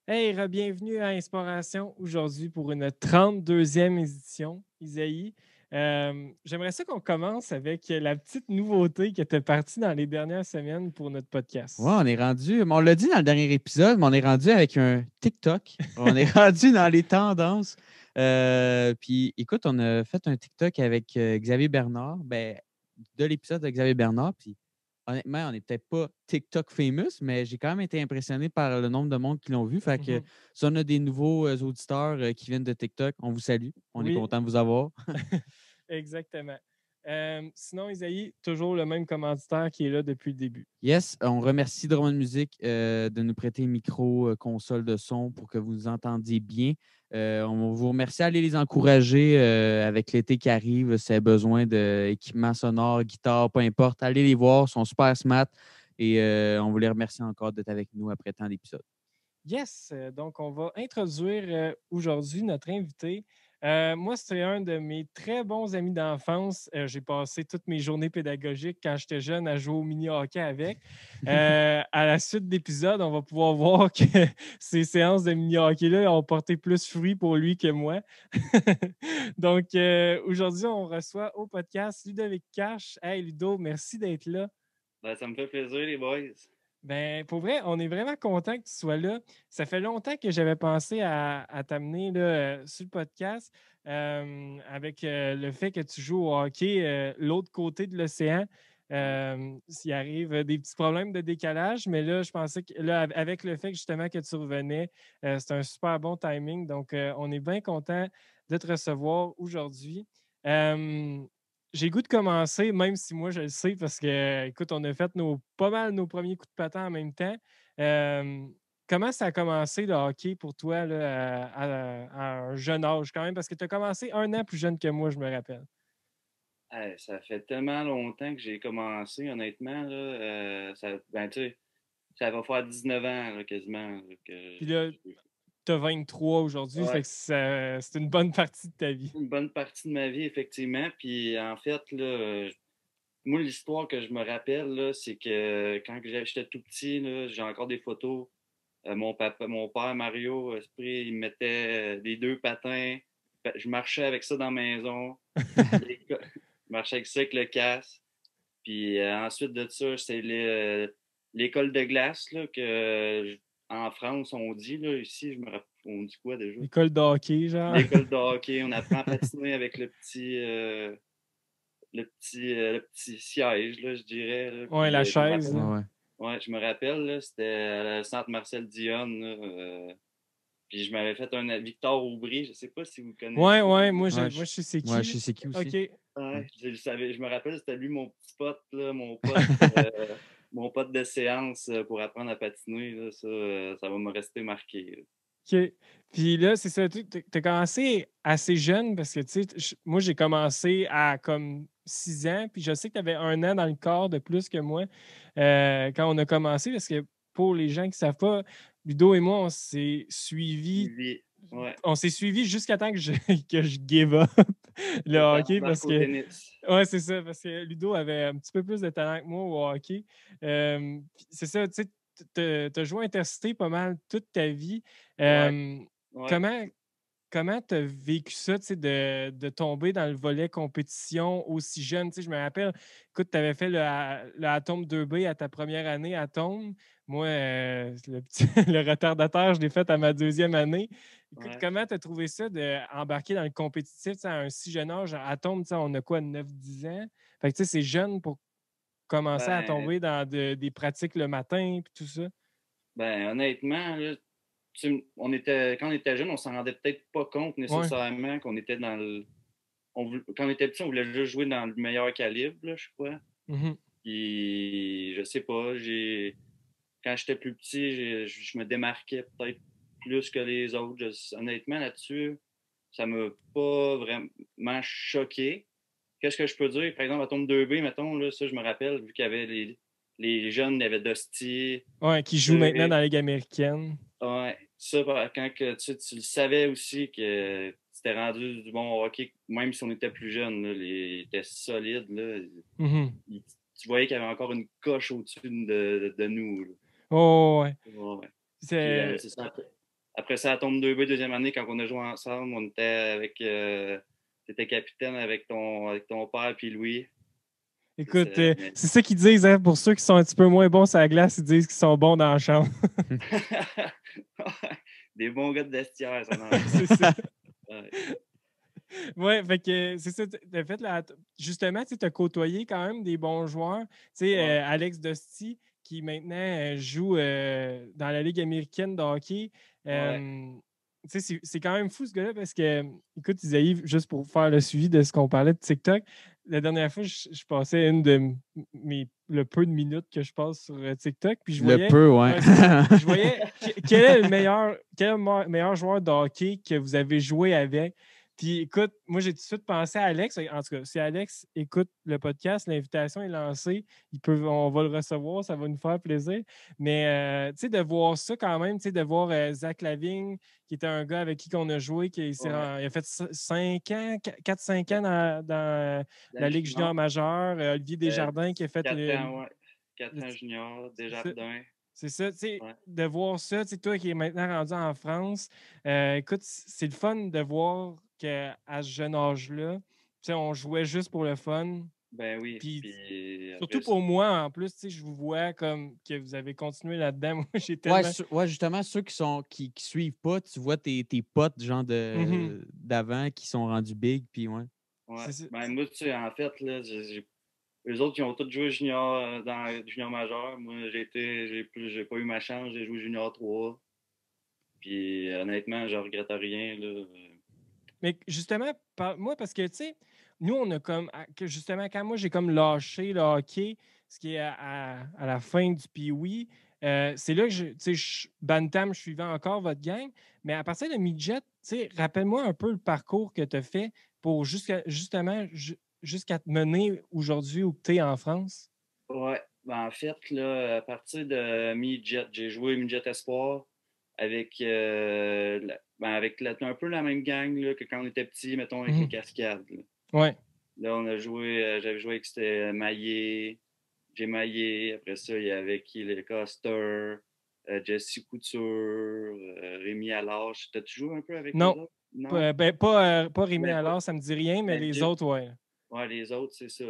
Hey, bienvenue à Inspiration aujourd'hui pour une 32e édition, Isaïe. J'aimerais ça qu'on commence avec la petite nouveauté qui était partie dans les dernières semaines pour notre Ouais, podcast. on est rendu, mais on l'a dit dans le dernier épisode, mais on est rendu avec un TikTok. On est rendu dans les tendances. Puis écoute, on a fait un TikTok avec Xavier Bernard, ben, de l'épisode de Xavier Bernard. Puis honnêtement, on n'est peut-être pas TikTok famous, mais j'ai quand même été impressionné par le nombre de monde qui l'ont vu. Fait que Mhm. si on a des nouveaux auditeurs qui viennent de TikTok, on vous salue. On est Oui, content de vous avoir. exactement. Sinon, Isaïe, toujours le même commanditaire qui est là depuis le début. Yes, on remercie Drummond Music de nous prêter micro, console de son pour que vous nous entendiez bien. On vous remercie d'aller les encourager avec l'été qui arrive. Si vous avez besoin d'équipements sonores, guitare, peu importe, allez les voir, ils sont super smart et on vous les remercie encore d'être avec nous après tant d'épisodes. Yes, donc on va introduire aujourd'hui notre invité. Moi, c'est un de mes très bons amis d'enfance. J'ai passé toutes mes journées pédagogiques quand j'étais jeune à jouer au mini-hockey avec. À la suite d'épisodes, on va pouvoir voir que ces séances de mini-hockey-là ont porté plus fruit pour lui que moi. Donc, aujourd'hui, on reçoit au podcast Ludovic Cash. Hey Ludo, merci d'être là. Ben, ça me fait plaisir, les boys. Ben, pour vrai, on est vraiment content que tu sois là. Ça fait longtemps que j'avais pensé à t'amener là, sur le podcast avec le fait que tu joues au hockey l'autre côté de l'océan. Ouais. S'il arrive des petits problèmes de décalage, mais là, je pensais que là, avec le fait que justement que tu revenais, c'est un super bon timing. Donc, on est bien content de te recevoir aujourd'hui. Euh, j'ai le goût de commencer, même si moi je le sais, parce que, écoute, on a fait pas mal nos premiers coups de patin en même temps. Euh, Comment ça a commencé le hockey pour toi là, à un jeune âge quand même? Parce que tu as commencé un an plus jeune que moi, je me rappelle. Hey, ça fait tellement longtemps que j'ai commencé, honnêtement. Là, ben, tu sais, ça va faire 19 ans là, quasiment. Là, Puis là, tu as 23 aujourd'hui, fait Ouais, que c'est une bonne partie de ta vie. une bonne partie de ma vie, effectivement. Puis en fait, là, moi, l'histoire que je me rappelle, là, c'est que quand j'étais tout petit, là, j'ai encore des photos. Mon père, Mario Esprit, il me mettait les deux patins. Je marchais avec ça dans la maison. Je marchais avec ça avec le casque. Puis ensuite de ça, c'est l'école de glace là, en France, on dit. Là, ici, on dit quoi déjà? L'école de hockey, genre. L'école de hockey. On apprend à patiner avec le petit siège, là, je dirais. Là. Ouais, Puis la je me chaise, rappelle, là. Ouais, ouais. ouais, je me rappelle, là, c'était à le centre Marcel Dionne. Là, puis je m'avais fait un Victor Aubry, je sais pas si vous Ouais, connaissez. ouais, Ouais, moi, je sais c'est ouais, qui. je sais c'est qui aussi. OK. Ouais. Ouais, je le savais, je me rappelle, c'était lui mon petit pote, là, mon pote de séance pour apprendre à patiner. Là, ça va me rester marqué. Là. OK. Puis là, c'est ça, tu as commencé assez jeune parce que, tu sais, moi, j'ai commencé à comme 6 ans, puis je sais que tu avais un an dans le corps de plus que moi quand on a commencé, parce que pour les gens qui ne savent pas, Ludo et moi, Suivi. Ouais. on s'est suivi jusqu'à temps que que je give up le Que hockey t'embarques parce au que, tennis. ouais, c'est ça, parce que Ludo avait un petit peu plus de talent que moi au hockey. Puis c'est ça, tu sais, tu as joué intercité pas mal toute ta vie. Ouais, Euh, ouais. comment comment tu as vécu ça, tu sais, de tomber dans le volet compétition aussi jeune? Tu sais, je me rappelle, écoute, tu avais fait le Atome 2B à ta première année Atome. Moi, le retardateur, je l'ai fait à ma deuxième année. Écoute, Ouais. comment tu as trouvé ça d'embarquer dans le compétitif tu sais, à un si jeune âge? Atome, tu sais, on a quoi, 9 10 ans? Fait que, tu sais, c'est jeune pour commencer à Ben, tomber dans des pratiques le matin et tout ça. ben, honnêtement, là, quand on était jeune, on s'en rendait peut-être pas compte Ouais. nécessairement qu'on était dans le. Quand on était petit, on voulait juste jouer dans le meilleur calibre, là, je crois. Mhm. Puis, je sais pas, quand j'étais plus petit, je me démarquais peut-être plus que les autres. Honnêtement, là-dessus, ça m'a pas vraiment choqué. Qu'est-ce que je peux dire? Par exemple, à tombe 2B, mettons, là, ça, je me rappelle, vu qu'il y avait les jeunes, il y avait Dusty, Ouais, qui joue maintenant dans Derek. la Ligue américaine. Ouais, ça, quand que, tu le savais aussi que c'était rendu du bon hockey, même si on était plus jeune, là, il était solide. Là, Mhm. tu voyais qu'il y avait encore une coche au-dessus de nous. Là. Oh, ouais. Ouais. Puis C'est c'est ça. après ça, à tombe 2B, deuxième année, quand on a joué ensemble, on était avec. T'étais capitaine avec ton père puis Louis. Écoute, c'est ça qu'ils disent, hein, pour ceux qui sont un petit peu moins bons sur la glace, ils disent qu'ils sont bons dans la chambre. Des bons gars de vestiaire, ça. C'est ça. Ouais. Oui, fait que c'est ça. Justement, tu as côtoyé quand même des bons joueurs. Tu sais, Ouais. Alex Dosti, qui maintenant joue dans la Ligue américaine de hockey. Tu sais, c'est quand même fou ce gars-là parce que, écoute, Isaïe, juste pour faire le suivi de ce qu'on parlait de TikTok, la dernière fois, je passais le peu de minutes que je passe sur TikTok, puis je voyais. Le peu, ouais. Je voyais quel est le meilleur joueur de hockey que vous avez joué avec. Puis écoute, moi j'ai tout de suite pensé à Alex. En tout cas, si Alex écoute le podcast, l'invitation est lancée. On va le recevoir, ça va nous faire plaisir. Mais tu sais, de voir ça quand même, tu sais, de voir Zach Lavigne, qui était un gars avec qui on a joué, il a fait 5 ans, 4-5 ans dans la Ligue junior majeure. Olivier Desjardins qui a fait 4 ans, ouais. 4 ans junior, Desjardins. C'est ça, tu sais, de voir ça, tu sais, toi qui es maintenant rendu en France, écoute, c'est le fun de voir qu'à ce jeune âge-là, tu sais, on jouait juste pour le fun. Ben oui. Puis surtout pour moi, en plus, tu sais, je vous vois comme que vous avez continué là-dedans. Moi, j'ai tellement... Ouais, justement, ceux qui suivent pas, tu vois tes potes, genre d'avant, qui sont rendus big, puis ouais. Ben moi, tu sais, en fait, là, eux autres, ils ont tous joué junior dans junior majeur. Moi, j'ai pas eu ma chance, j'ai joué junior 3. Puis honnêtement, je regrette rien, là. Mais justement, moi, parce que, tu sais, nous, on a comme, justement, quand moi, j'ai comme lâché le hockey, ce qui est à la fin du pee-wee, c'est là que, tu sais, Bantam, je suivais encore votre gang, mais à partir de midget, tu sais, rappelle-moi un peu le parcours que tu as fait pour justement, jusqu'à te mener aujourd'hui où tu es en France. Ouais, ben en fait, là, à partir de midget, j'ai joué midget espoir avec, un peu la même gang là, que quand on était petit, mettons, avec les cascades. Là, ouais. Là on a joué, j'avais joué avec c'était Maillé, j'ai Maillé, après ça, il y avait qui, les Coster, Jesse Couture, Rémi Allard. T'as-tu joué un peu avec eux Non. autres? Non. Pas Rémi Ben, alors, ça me dit rien, mais les autres, ouais. Ouais, les autres, c'est ça.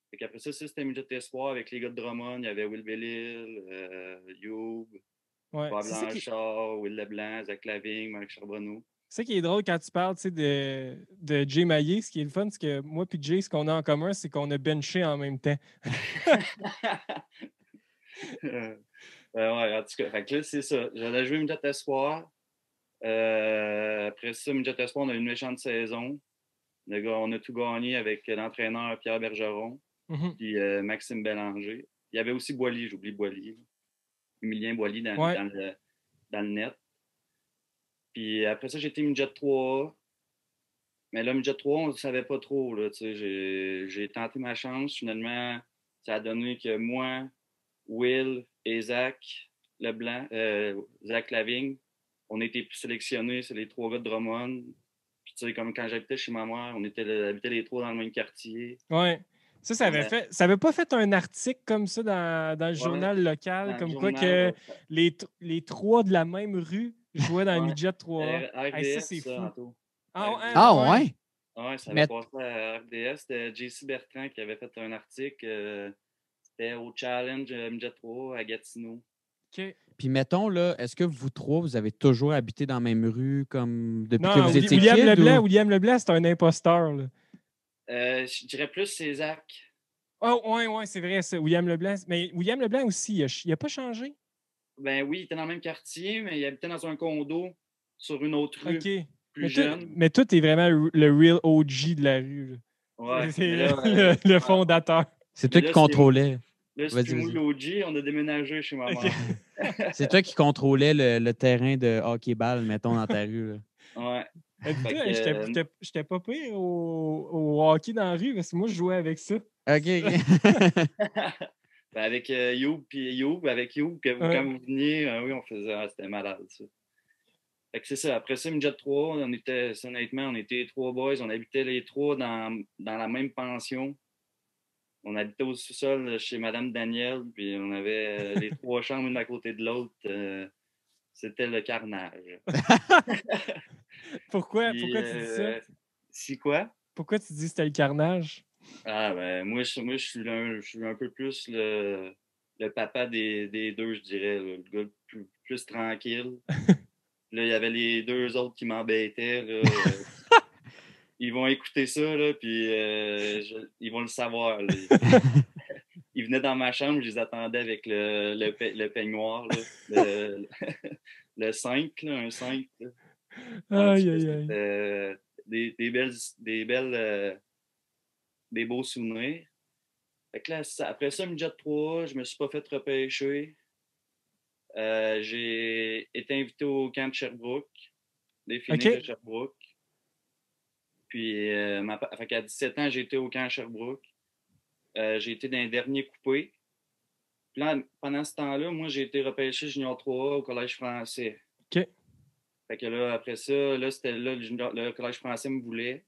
Fait qu'après ça, c'était midget espoir avec les gars de Drummond. Il y avait Will Bellil, Youb, Bob Blanchard, Will Leblanc, Zach Lavigne, Marc Charbonneau. C'est ça qui est drôle quand tu parles de Jay Maillé. Ce qui est le fun, c'est que moi et Jay, ce qu'on a en commun, c'est qu'on a benché en même temps. Ouais, en tout cas, fait que là, c'est ça. J'allais jouer midget espoir. Après ça, midget espoir, on a eu une méchante saison. On a tout gagné avec l'entraîneur Pierre Bergeron puis Maxime Bélanger. Il y avait aussi Boily, j'oublie Boily. Emilien Boily dans le net. Puis après ça, j'ai été midget 3A. Mais là, midget 3, on ne savait pas trop. Là, j'ai tenté ma chance. Finalement, ça a donné que moi, Will et Zach Leblanc, Zach Lavigne, on a été sélectionnés. C'est les 3 gars de Drummond. Puis tu sais, comme quand j'habitais chez ma mère, on habitait les 3 dans le même quartier. Ouais. Ça avait pas fait un article comme ça dans le journal local, comme quoi que les 3 de la même rue jouaient dans le midget 3A. RDS, ça, c'est fou. Ouais? Ouais, ça avait passé à RDS. C'était JC Bertrand qui avait fait un article. C'était au Challenge Midget 3 à Gatineau. OK. Puis mettons, là, est-ce que vous trois, vous avez toujours habité dans la même rue comme depuis non, que vous étiez William kid? Leblanc, William Leblanc, c'est un imposteur. Là. Je dirais plus c'est Zach. Oh, ouais, c'est vrai, ça. William Leblanc. Mais William Leblanc aussi, il n'a pas changé? Ben oui, il était dans le même quartier, mais il habitait dans un condo sur une autre rue. OK. Plus jeune. Mais toi, t'es vraiment le real OG de la rue. Là. Ouais. C'est le fondateur. C'est toi qui contrôlais. Là, c'est plus moi l'OG, on a déménagé chez ma mère. C'est toi qui contrôlais le terrain de hockey-ball, mettons, dans ta rue. Là. Ouais. J'étais pas pire au hockey dans la rue parce que moi, je jouais avec ça. OK. Ben avec Youb, quand vous veniez, oui, on faisait, c'était malade, ça. Fait que c'est ça. Après ça, midget 3, on était 3 boys. On habitait les 3 dans la même pension. On habitait au sous-sol chez Madame Danielle, puis on avait les 3 chambres une à côté de l'autre. C'était le carnage. Pourquoi Puis, tu dis ça? si quoi? Pourquoi tu dis que c'était le carnage? Ah, ben, moi, je suis un peu plus le papa des deux, je dirais. Là. Le gars plus tranquille. Là, il y avait les deux autres qui m'embêtaient. Là. Ils vont écouter ça, là, puis ils vont le savoir. Là. Ils venaient dans ma chambre, je les attendais avec le peignoir, là, le 5, là, un 5. Là. En tout Aïe, cas, aïe, aïe. c'était des beaux souvenirs. Fait que là, après ça, midget 3, je me suis pas fait repêcher. J'ai été invité au camp de Sherbrooke, des Phoenix de OK. Sherbrooke. Puis, fait qu'à 17 ans, j'ai été au camp de Sherbrooke. J'ai été dans les derniers coupés. Puis là, pendant ce temps-là, moi, j'ai été repêché junior 3A au Collège français. OK. Fait que là, après ça, là, c'était là, le Collège français me voulait.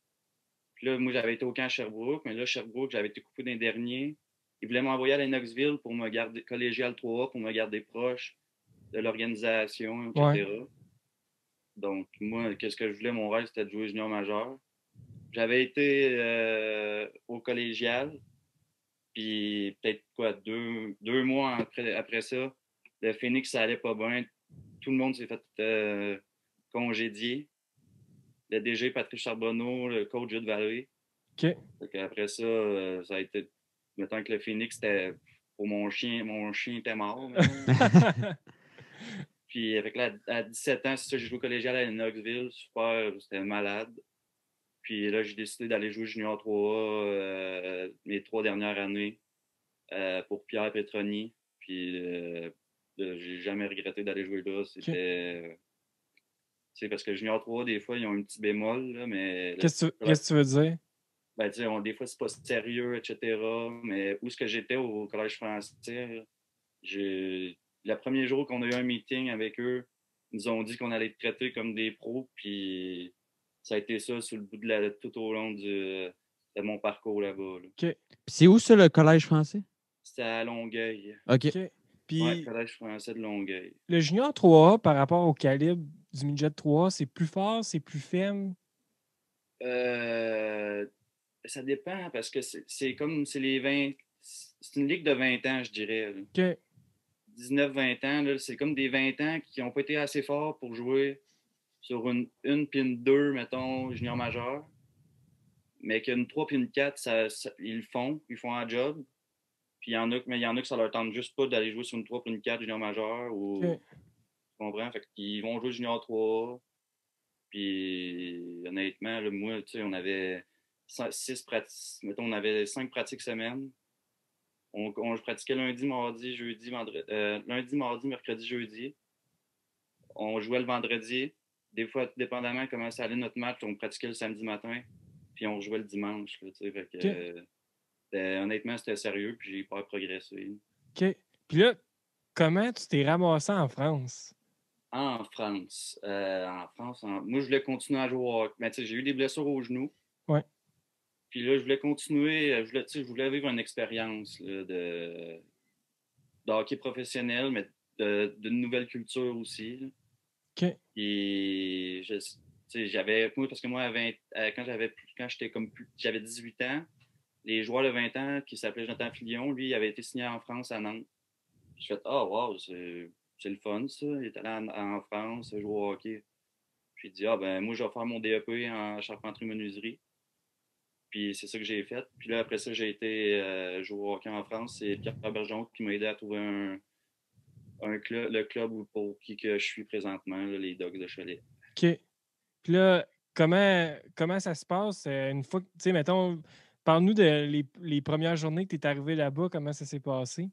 Puis là, moi, j'avais été au camp à Sherbrooke, mais là, Sherbrooke, j'avais été coupé d'un dernier. Ils voulaient m'envoyer à Lennoxville pour me garder, collégial 3A, pour me garder proche de l'organisation, Ouais. etc. Donc, moi, qu'est-ce que je voulais? Mon rêve, c'était de jouer junior majeur. J'avais été au collégial, puis peut-être quoi, deux mois après ça, le Phoenix, ça allait pas bien. Tout le monde s'est fait congédier. Le DG Patrick Charbonneau, le coach Jude Vallée. OK. Après ça, ça a été. Mettons que le Phoenix, c'était pour mon chien était mort. Puis avec à 17 ans, c'est ça, j'ai joué au collégial à Knoxville, super, c'était malade. Puis là, j'ai décidé d'aller jouer junior 3A mes 3 dernières années pour Pierre Petroni. Puis j'ai jamais regretté d'aller jouer là. C'était. C'est parce que junior 3, des fois, ils ont un petit bémol, là, mais. Qu'est-ce que tu veux dire? Ben, tu sais, des fois, c'est pas sérieux, etc. Mais où est-ce que j'étais au Collège français, le premier jour qu'on a eu un meeting avec eux, ils nous ont dit qu'on allait être traités comme des pros, puis ça a été ça sur le bout tout au long de mon parcours là-bas. Là. OK. Puis c'est où ça, le Collège français? C'était à Longueuil. OK. OK. Ouais, Puis Collège français de Longueuil. le junior 3A par rapport au calibre du midget 3A, c'est plus fort, c'est plus ferme? Euh, Ça dépend parce que c'est les 20. C'est une ligue de 20 ans, je dirais. Là. OK. 19-20 ans, là, c'est comme des 20 ans qui n'ont pas été assez forts pour jouer sur une puis une 2, mettons, junior majeur. Mais qu'une 3 puis une 4, ils font un job. Puis mais il y en a que ça leur tente juste pas d'aller jouer sur une 3 puis une 4 junior majeur. OK. Tu comprends? Fait qu'ils vont jouer junior 3. Puis honnêtement, là, moi, tu sais, on avait 6 pratiques, mettons, on avait 5 pratiques semaine. Je pratiquais lundi, mardi, jeudi, vendredi. Lundi, mardi, mercredi, jeudi. On jouait le vendredi. Des fois, dépendamment comment ça allait notre match, on pratiquait le samedi matin. Puis on jouait le dimanche. Là, fait que, honnêtement, c'était sérieux. Puis j'ai hyper progressé. OK. Puis là, comment tu t'es ramassé en France? En France. Moi, je voulais continuer à jouer au hockey. Mais tu sais, j'ai eu des blessures au genou. Ouais. Puis là, je voulais continuer. Je voulais vivre une expérience là, de hockey professionnel, mais d'une nouvelle culture aussi. Là. OK. Et moi, parce que moi, quand j'étais j'avais 18 ans, les joueurs de 20 ans qui s'appelaient Jonathan Filion, lui, il avait été signé en France à Nantes. Je fais oh wow, c'est le fun ça. Il est allé en France, jouer au hockey. J'ai dit ah ben moi je vais faire mon DEP en charpenterie menuiserie. Puis c'est ça que j'ai fait. Puis là après ça, j'ai été jouer au hockey en France. C'est Pierre Bergeron qui m'a aidé à trouver le club pour qui que je suis présentement, là, les Dogs de Cholet. OK. Puis là, comment ça se passe une fois que, tu sais, mettons, parle-nous de les premières journées que tu es arrivé là-bas, comment ça s'est passé?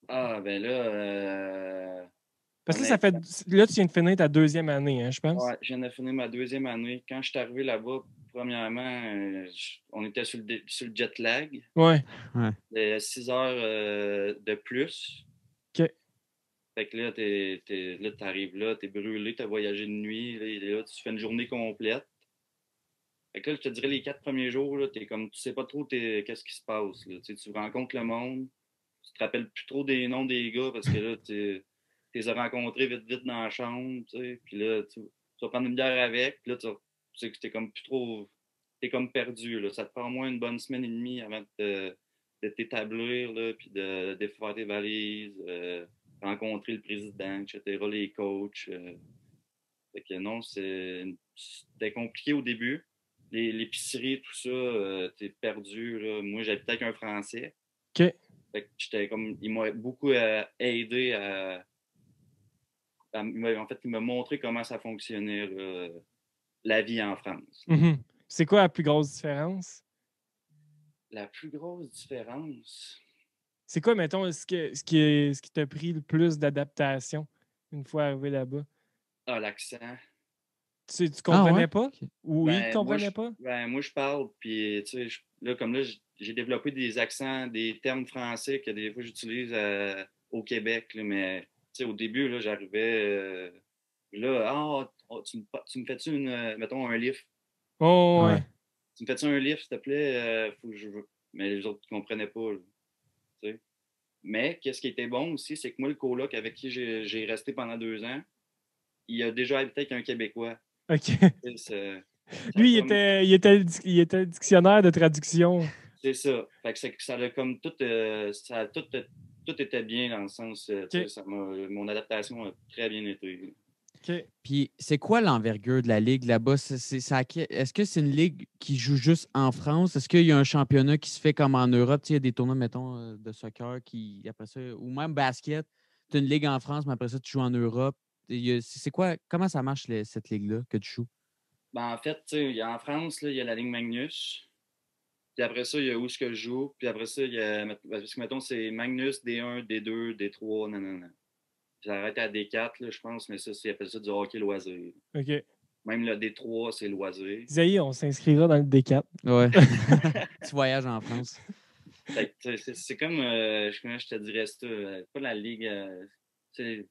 Ah, ben là, Parce que là, tu viens de finir ta deuxième année, hein, je pense. ouais, je viens de finir ma deuxième année. Quand je suis arrivé là-bas, premièrement, on était sur le jet lag. Ouais. De 6 heures de plus. OK. Fait que là, t'arrives là, t'es brûlé, t'as voyagé de nuit, là, tu fais une journée complète. Fait que là, je te dirais, les 4 premiers jours, là, tu sais pas trop qu'est-ce qui se passe. Là. Tu rencontres le monde, tu te rappelles plus trop des noms des gars parce que là, tu les as rencontrés vite dans la chambre, tu sais, puis là, tu vas prendre une bière avec, puis là, tu sais que t'es comme plus trop, t'es comme perdu, là. Ça te prend au moins une bonne semaine et demie avant de t'établir, là, puis de faire tes valises, rencontrer le président, etc., les coachs. Fait que non, c'était compliqué au début. L'épicerie, tout ça, t'es perdu, là. Moi, j'habitais avec un Français. OK. Fait que j'étais comme, il m'a beaucoup aidé en fait, il m'a montré comment ça fonctionnait, là, la vie en France. Mhm. C'est quoi la plus grosse différence? La plus grosse différence, C'est quoi, mettons, ce qui t'a pris le plus d'adaptation une fois arrivé là-bas? l'accent. Tu Ah ouais? comprenais pas? Ok. Ou ils comprenaient pas? Moi, je parle, puis, tu sais, là, j'ai développé des accents, des termes français que des fois j'utilise au Québec, là, mais, tu sais, au début, là, j'arrivais, là, tu me fais-tu mettons, un livre? Oh, Ouais. ouais. Tu me fais-tu un livre, s'il te plaît? Faut que je... Mais les autres ne comprenaient pas, là, tu sais. Mais, qu'est-ce qui était bon aussi, c'est que moi, le coloc avec qui j'ai resté pendant 2 ans, il a déjà habité avec un Québécois. OK. Tu sais, ça a Lui, comme... il était le dictionnaire de traduction. C'est ça. Fait que ça a comme tout, ça a tout était bien dans le sens, tu sais, OK. mon adaptation a très bien été. OK. Puis, c'est quoi l'envergure de la ligue là-bas? Est-ce que c'est une ligue qui joue juste en France? Est-ce qu'il y a un championnat qui se fait comme en Europe? Tu sais, il y a des tournois, mettons, de soccer qui, après ça, ou même basket. Tu as une ligue en France, mais après ça, tu joues en Europe. C'est quoi? Comment ça marche, cette ligue-là que tu joues? Ben, en fait, tu sais, en France, là, il y a la Ligue Magnus. Puis après ça, il y a où ce que je joue. Puis après ça, il y a. Parce que, mettons, c'est Magnus, D1, D2, D3, non. J'ai arrêté à D4, là, je pense, mais ça, ils appellent ça du hockey loisir. OK. Même le D3, c'est loisir. Isaïe, on s'inscrira dans le D4. Ouais. Tu voyages en France. Fait que, c'est comme, comment je te dirais ça, pas la ligue, c'est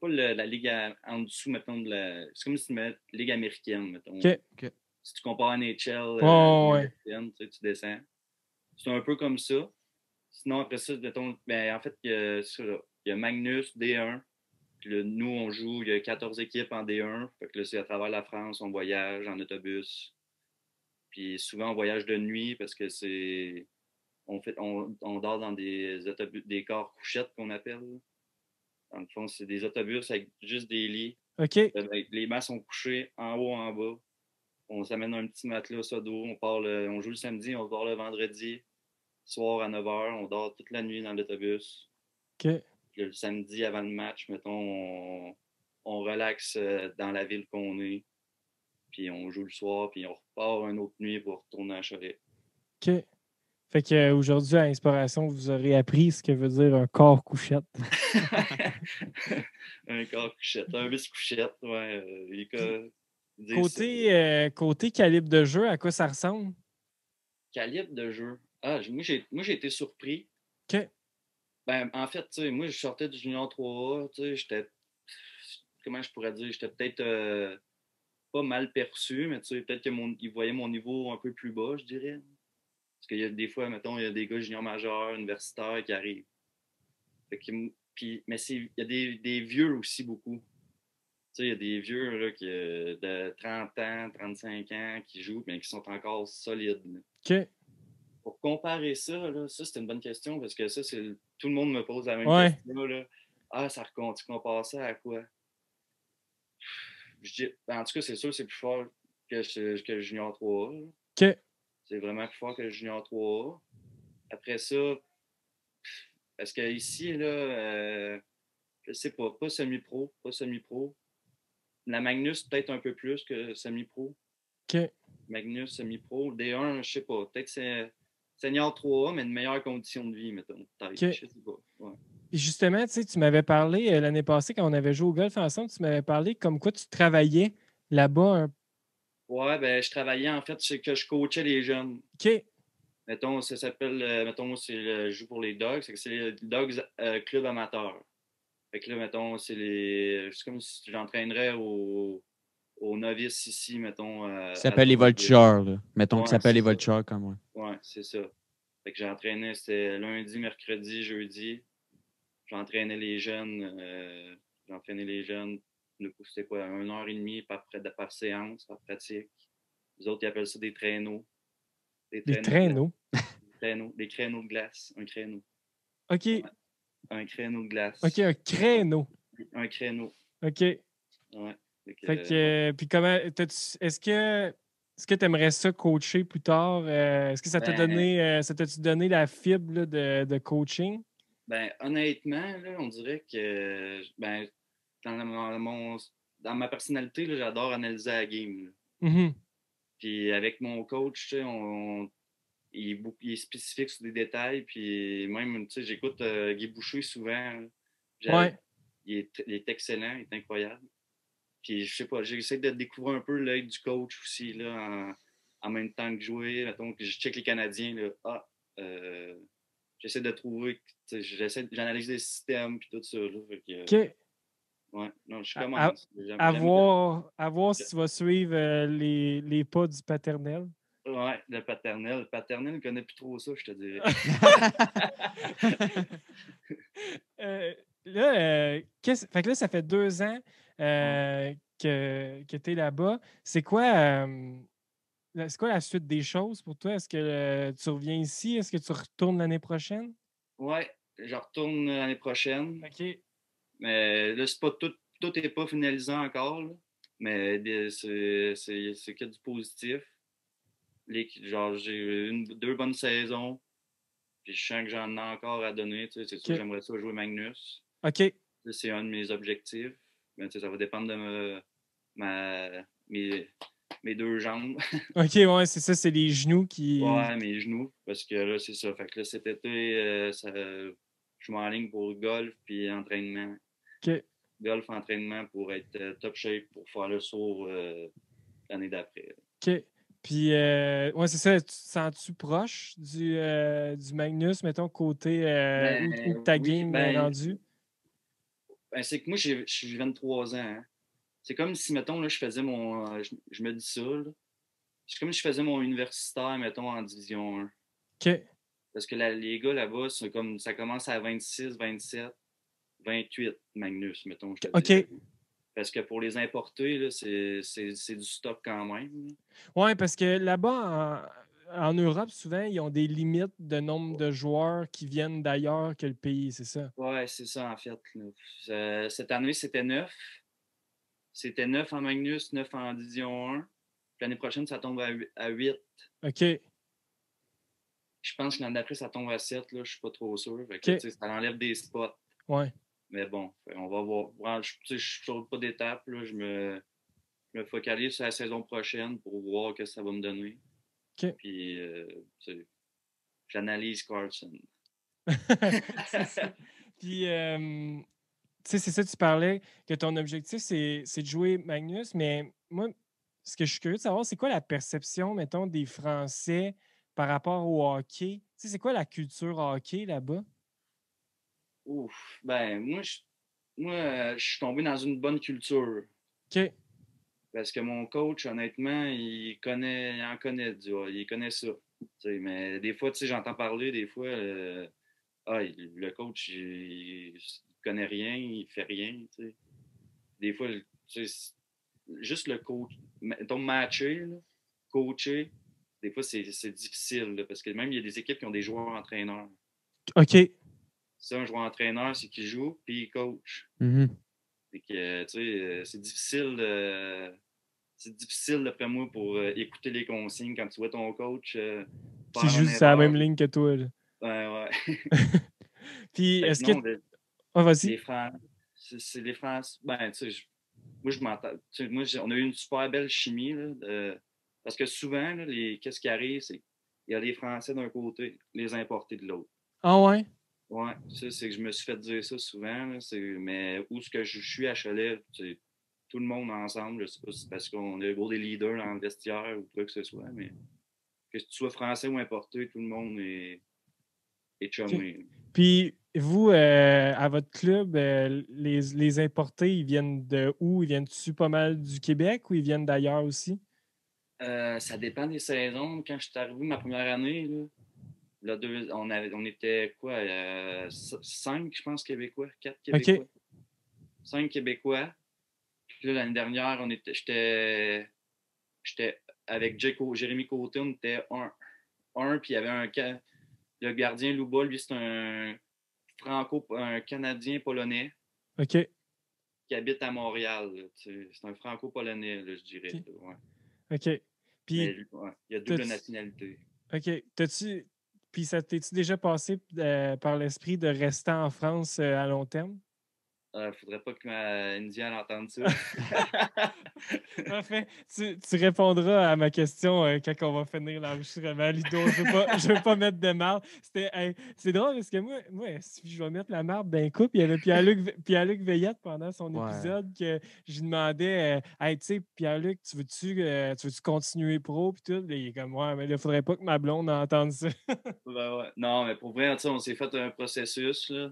pas la ligue en dessous, mettons, c'est comme si tu mets ligue américaine, mettons. OK. OK. Si tu compares à NHL, Oh, ligue ouais. américaine, tu descends. C'est un peu comme ça. Sinon, après ça, mettons, ben, en fait, il y a Magnus, D1. Puis là, nous, on joue, il y a 14 équipes en D1. Fait que là, c'est à travers la France, on voyage en autobus. Puis souvent, on voyage de nuit parce que on dort dans des autobus, des cars couchettes qu'on appelle. Dans le fond, c'est des autobus avec juste des lits. OK. Les bancs sont couchés en haut, en bas. On s'amène un petit matelas, ça d'eau. On joue le samedi, on dort le vendredi. Soir à 9h, on dort toute la nuit dans l'autobus. OK. Puis le samedi, avant le match, mettons, on relaxe dans la ville qu'on est. Puis on joue le soir, puis on repart une autre nuit pour retourner à Cholet. OK. Fait qu'aujourd'hui, à Inspiration, vous aurez appris ce que veut dire un corps couchette. Un corps couchette, un vice couchette, ouais. Côté calibre de jeu, à quoi ça ressemble? Calibre de jeu. Moi, j'ai été surpris. OK. Ben, en fait, tu sais, moi, je sortais du Junior 3A, tu sais, j'étais, comment je pourrais dire, j'étais peut-être pas mal perçu, mais tu sais, peut-être qu'ils voyaient mon niveau un peu plus bas, je dirais. Parce qu'il y a des fois, mettons, il y a des gars juniors majeurs, universitaires qui arrivent. Fait que, mais il y a des vieux aussi beaucoup. Tu sais, il y a des vieux là, de 30 ans, 35 ans qui jouent, mais qui sont encore solides. Là. OK. Pour comparer ça, là, ça c'est une bonne question parce que ça, tout le monde me pose la même Ouais. question. Là. Ah, tu compares ça à quoi? En tout cas, c'est sûr c'est plus fort que le Junior 3A. Là. OK. C'est vraiment plus fort que le Junior 3A. Après ça, parce qu'ici, là, je sais pas semi-pro, pas semi-pro. La Magnus, peut-être un peu plus que semi-pro. OK. Magnus, semi-pro. D1, je sais pas. Peut-être c'est senior 3A, mais une meilleure condition de vie, mettons. Peut-être. OK. Je sais pas. Ouais. Et justement, tu sais, tu m'avais parlé l'année passée, quand on avait joué au golf ensemble, tu m'avais parlé comme quoi tu travaillais là-bas. Ouais, ben, je travaillais, en fait, c'est que je coachais les jeunes. OK. Mettons, ça s'appelle, je joue pour les Dogs, c'est les Dogs Club Amateur. Fait que là, mettons, c'est comme si j'entraînerais aux novices ici, mettons. Ça s'appelle les Vultures, là. Mettons que ça s'appelle les ça. Vultures comme moi. Ouais, c'est ça. Fait que j'entraînais, c'était lundi, mercredi, jeudi. j'entraînais les jeunes. Du coup, c'était quoi, 1 heure et demie par séance, par pratique. Les autres, ils appellent ça des traîneaux. Des Des traîneaux de glace. traîneaux. Des créneaux de glace. Un créneau. OK. Ouais. Un créneau de glace. OK, un créneau. Un créneau. OK. Ouais. Fait que, puis comment, est-ce que tu aimerais ça coacher plus tard? Est-ce que ça t'a donné, ça t'a-tu donné la fibre là, de coaching? Ben, honnêtement, là, on dirait que dans ma personnalité, là, j'adore analyser la game. Mhm. Puis avec mon coach, tu sais, il est spécifique sur des détails. Puis même, tu sais, j'écoute Guy Boucher souvent. Ouais. Il est excellent, il est incroyable. Puis je sais pas, j'essaie de découvrir un peu l'œil du coach aussi, là, en même temps que jouer. Mettons que je check les Canadiens, là. J'essaie de trouver, j'analyse les systèmes puis tout ça. Là, OK. ouais, non, je À, commence. à voir si tu vas suivre les pas du paternel. Ouais, le paternel. Le paternel ne connaît plus trop ça, je te dirais. Fait que là, ça fait 2 ans que tu es là-bas. C'est quoi la suite des choses pour toi? Est-ce que tu reviens ici? Est-ce que tu retournes l'année prochaine? Ouais, je retourne l'année prochaine. OK. Mais là, c'est pas tout n'est pas finalisé encore. Là. Mais c'est que du positif. Genre, j'ai 2 bonnes saisons. Puis je sens que j'en ai encore à donner. Tu sais, c'est sûr que j'aimerais ça jouer Magnus. OK. C'est un de mes objectifs. Mais tu sais, ça va dépendre de mes 2 jambes. OK, ouais, c'est ça, c'est les genoux qui. Ouais, mes genoux. Parce que là, c'est ça. Fait que là, cet été, je m'enligne pour golf puis entraînement. OK. Golf, entraînement pour être top shape pour faire le saut l'année d'après. OK. Puis, ouais, c'est ça. Tu te sens-tu proche du Magnus, mettons, côté où ta Oui, game est rendue? c'est que moi, je suis 23 ans. Hein. C'est comme si, mettons, là, je faisais je me dis ça, là. C'est comme si je faisais mon universitaire, mettons, en division 1. OK. Parce que les gars là-bas, c'est comme ça commence à 26, 27, 28, Magnus, mettons, je te OK. dirais. Parce que pour les importer, là, c'est du stock quand même. Oui, parce que là-bas, en Europe, souvent, ils ont des limites de nombre de joueurs qui viennent d'ailleurs que le pays, c'est ça? Ouais, c'est ça, en fait. Là. Cette année, c'était 9. C'était 9 en Magnus, 9 en Division 1. L'année prochaine, ça tombe à 8. OK. Je pense que l'année d'après, ça tombe à 7. Là, je suis pas trop sûr. Fait que, OK. ça enlève des spots. Ouais. Mais bon, on va voir. Je saute pas d'étape. Je me focalise sur la saison prochaine pour voir ce que ça va me donner. OK. Puis, j'analyse Carlson. C'est ça. Puis, tu sais, c'est ça, tu parlais que ton objectif, c'est de jouer Magnus, mais moi, ce que je suis curieux de savoir, c'est quoi la perception, mettons, des Français par rapport au hockey? Tu sais, c'est quoi la culture hockey là-bas? Ouf. Ben, moi, je suis tombé dans une bonne culture. OK. Parce que mon coach, honnêtement, il en connaît il connaît ça. T'sais, mais des fois, j'entends parler, des fois, le coach, il connaît rien, il fait rien. T'sais. Des fois, juste le coach, donc matcher, là, coacher, des fois, c'est difficile. Là, parce que même, il y a des équipes qui ont des joueurs-entraîneurs. OK. Ça, un joueur-entraîneur, c'est qu'il joue, puis il coach. Mhm. Fait que, c'est difficile. C'est difficile, d'après moi, pour écouter les consignes quand tu vois ton coach Qui faire joue une sur la erreur. même ligne que toi, là. Ouais. Puis, Fait que est-ce que. non, Ah, vas-y. les France, c'est les France. Ben, tu sais, moi, je m'entends. Moi, on a eu une super belle chimie. Là, parce que souvent, là, qu'est-ce qui arrive, c'est qu'il y a les Français d'un côté, les importés de l'autre. Ah, ouais? Ouais, ça, c'est que je me suis fait dire ça souvent. Là, mais où ce que je suis à Cholet, c'est tout le monde ensemble. Je sais pas si c'est parce qu'on est gros des leaders dans le vestiaire ou quoi que ce soit, mais que tu sois français ou importé, tout le monde est chumé. OK. Puis, vous, à votre club, les importés, ils viennent de où? Ils viennent-tu pas mal du Québec ou ils viennent d'ailleurs aussi? Ça dépend des saisons. Quand je suis arrivé ma première année, là, on était quoi? 5, je pense, Québécois. 4 OK. Québécois. 5 Québécois. Puis là, l'année dernière, j'étais avec Jérémy Côté, on était un, puis il y avait le gardien Louba, lui, c'est un Canadien polonais OK. qui habite à Montréal. Là, c'est un franco-polonais, là, je dirais. OK. Là, ouais. OK. Mais Puis, ouais, il a double t'as-tu- nationalité. OK. Puis, ça t'es-tu déjà passé par l'esprit de rester en France à long terme? Faudrait pas que ma Indienne entende ça. Parfait. Tu répondras à ma question quand on va finir l'enregistrement, Ludo. Je veux pas mettre de marde. C'est drôle parce que moi, si je vais mettre la marde d'un coup, puis il y avait Pierre-Luc Veillette pendant son Ouais. épisode que je lui demandais hey, tu sais, Pierre-Luc, tu veux-tu continuer pro? Puis tout. Là, il est comme ouais, mais là, il faudrait pas que ma blonde entende ça. Ben ouais. Non, mais pour vrai, on s'est fait un processus. Là.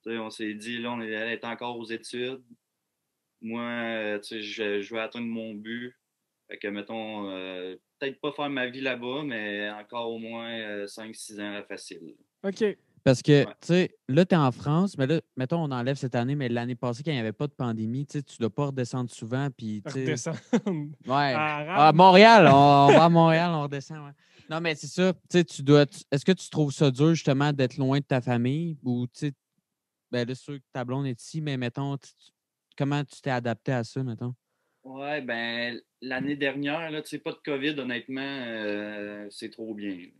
On s'est dit, là, elle est encore aux études. Moi, je veux atteindre mon but. Fait que, mettons, peut-être pas faire ma vie là-bas, mais encore au moins 5-6 ans facile. OK. Parce que, Ouais. tu sais, là, tu es en France, mais là, mettons, on enlève cette année, mais l'année passée, quand il n'y avait pas de pandémie, tu sais, tu dois pas redescendre souvent. Puis, tu sais, Redescendre. ouais. À À Montréal, on va à Montréal, on redescend. Ouais. Non, mais c'est ça. Tu sais, est-ce que tu trouves ça dur, justement, d'être loin de ta famille? Ou, tu sais, ben là, c'est sûr que ta blonde est ici, mais mettons, comment tu t'es adapté à ça, mettons? Ouais, ben, l'année dernière, là, tu sais, pas de COVID, honnêtement, c'est trop bien. Là.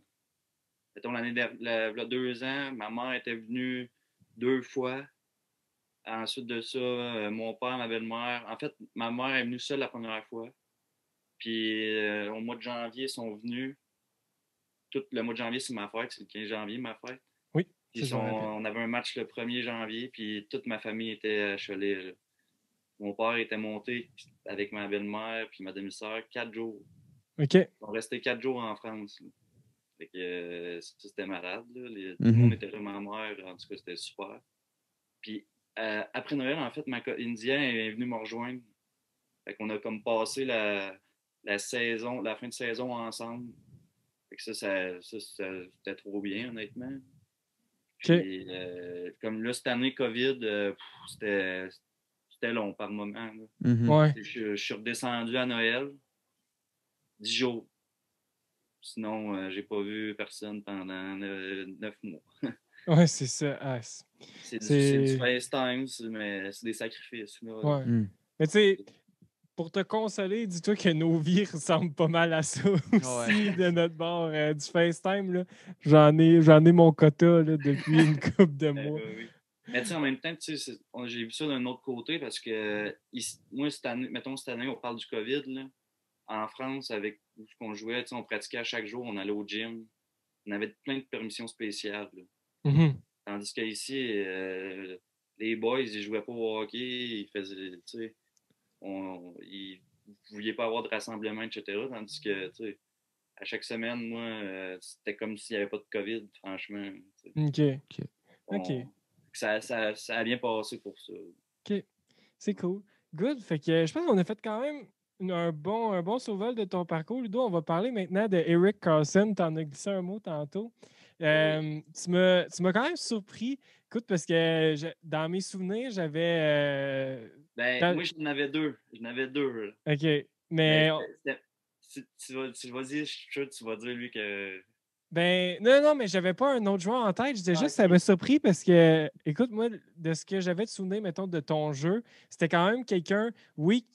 Mettons, l'année dernière, il y a 2 ans, ma mère était venue 2 fois. Ensuite de ça, mon père, ma belle-mère. En fait, ma mère est venue seule la première fois. Puis au mois de janvier, ils sont venus. Tout le mois de janvier, c'est ma fête. C'est le 15 janvier, ma fête. Oui, Puis ça, je me rappelle. on avait un match le 1er janvier, puis toute ma famille était à Cholet. Là. Mon père était monté avec ma belle-mère puis ma demi-sœur 4 jours. OK. Ils sont restés 4 jours en France. Là. Fait que, c'était malade. Là. Tout le monde était là, ma mère. En tout cas, c'était super. Puis après Noël, en fait, Indien est venu me rejoindre. Fait qu'on a comme passé la saison, la fin de saison ensemble. Fait que c'était trop bien, honnêtement. OK. Puis, comme là, cette année, COVID, c'était long par moment. Là. Ouais. Je suis redescendu à Noël, 10 jours. Sinon, j'ai pas vu personne pendant 9 mois. Ouais, c'est ça. Ah, C'est du c'est. FaceTime, mais c'est des sacrifices. Là. Ouais. Mais tu sais, pour te consoler, dis-toi que nos vies ressemblent pas mal à ça aussi de notre bord. Du FaceTime, là, j'en ai mon quota là, depuis une couple de mois. Oui. Mais tu sais, en même temps, j'ai vu ça d'un autre côté parce que moi, cette année, on parle du COVID. Là, en France, avec ce qu'on jouait, on pratiquait à chaque jour, on allait au gym. On avait plein de permissions spéciales. Là. Mhm. Tandis qu'ici, les boys, ils jouaient pas au hockey, ils faisaient, tu sais, ils ne vouliez pas avoir de rassemblement, etc. Tandis que, tu sais, à chaque semaine, moi, c'était comme s'il n'y avait pas de COVID, franchement. OK. On, OK. ça a bien passé pour ça. OK. C'est cool. Good. Fait que je pense qu'on a fait quand même un bon survol de ton parcours. Ludo, on va parler maintenant de Eric Carlson. Tu en as glissé un mot tantôt. Oui. Tu m'as quand même surpris. Écoute, parce que dans mes souvenirs, j'avais. Ben, moi, j'en avais deux. J'en avais deux. Là. OK. Mais Mais tu vas dire, je suis sûr que tu vas dire lui que. ben, non, mais j'avais pas un autre joueur en tête. Je disais Ah, juste que ça ok. m'a surpris parce que, écoute, moi, de ce que j'avais de souvenir, mettons, de ton jeu, c'était quand même quelqu'un, oui,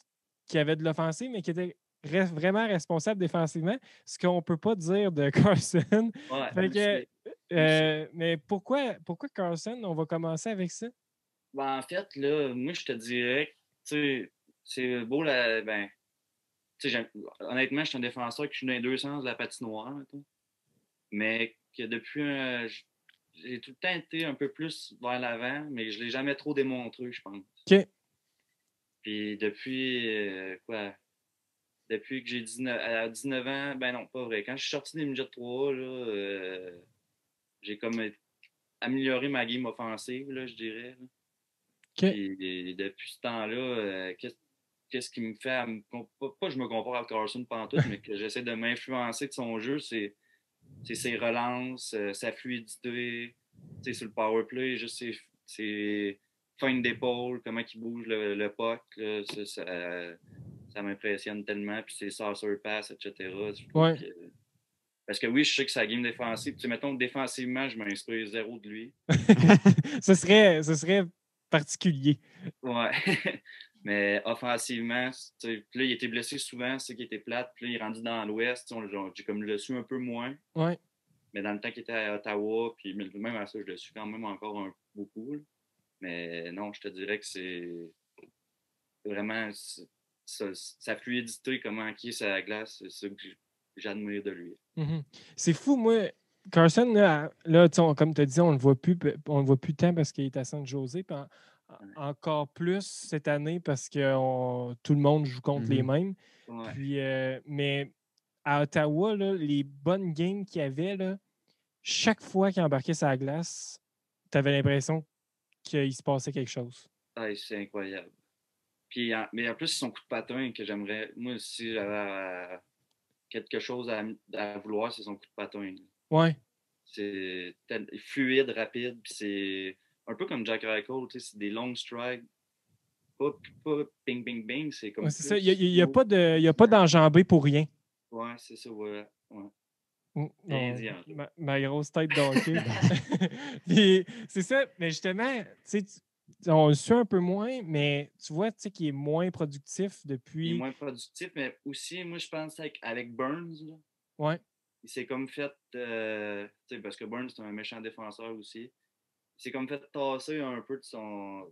qui avait de l'offensive, mais qui était vraiment responsable défensivement, ce qu'on peut pas dire de Carson. Ouais, Fait moi que, aussi. Moi aussi. mais pourquoi Carson? On va commencer avec ça. Ben, en fait, là, moi, je te dirais que, tu sais, c'est beau, ben, tu sais, honnêtement, je suis un défenseur qui joue dans les deux sens de la patinoire, mettons. Mais que depuis, j'ai tout le temps été un peu plus vers l'avant, mais je l'ai jamais trop démontré, je pense. OK. Puis depuis, quoi, depuis que j'ai 19 ans, ben non, pas vrai. Quand je suis sorti des midgets 3, là, j'ai comme amélioré ma game offensive, là, je dirais. Là. OK. Puis depuis ce temps-là, qu'est-ce qui me fait pas que je me compare à Carlson pantoute, mais que j'essaie de m'influencer de son jeu, c'est ses relances, sa fluidité, sur le power play, juste ses feintes d'épaule, comment il bouge le puck, là, ça m'impressionne tellement. Puis ses saucer pass, etc. Je trouve Ouais. que... Parce que oui, je sais que sa game défensive, mettons, défensivement, je m'inspire zéro de lui. Ce serait particulier. Ouais. Mais offensivement, puis là, il était blessé souvent, c'est qu'il était plate. Puis là, il est rendu dans l'Ouest. J'ai comme le su un peu moins. Ouais. Mais dans le temps qu'il était à Ottawa, puis même à ça, je le suis quand même encore beaucoup. Là. Mais non, je te dirais que c'est vraiment sa fluidité, comment il est sur la glace, c'est ça que j'admire de lui. Mm-hmm. C'est fou, moi. Carson, là comme tu as dit, on ne le voit plus tant parce qu'il est à San Jose. Puis encore plus cette année parce que tout le monde joue contre les mêmes. Ouais. Puis, mais à Ottawa, là, les bonnes games qu'il y avait, là, chaque fois qu'il embarquait sur la glace, tu avais l'impression qu'il se passait quelque chose. Ah, c'est incroyable. Puis, mais en plus, son coup de patin que j'aimerais. Moi, si j'avais quelque chose à vouloir, c'est son coup de patin. Ouais. C'est fluide, rapide, puis c'est un peu comme Jack Eichel, c'est des long strikes. Pas ping, ping, bing, c'est comme Ouais, c'est ça. Il plus n'y a, pas d'enjambé pour rien. Ouais, c'est ça, ouais. Non, Indien. ma grosse tête d'hockey. Puis c'est ça, mais justement, on le suit un peu moins, mais tu vois, qu'il est moins productif Il est depuis. moins productif, mais aussi, moi, je pense avec Burns, là, Ouais. il s'est comme fait, parce que Burns, c'est un méchant défenseur aussi. Il s'est comme fait tasser un peu de son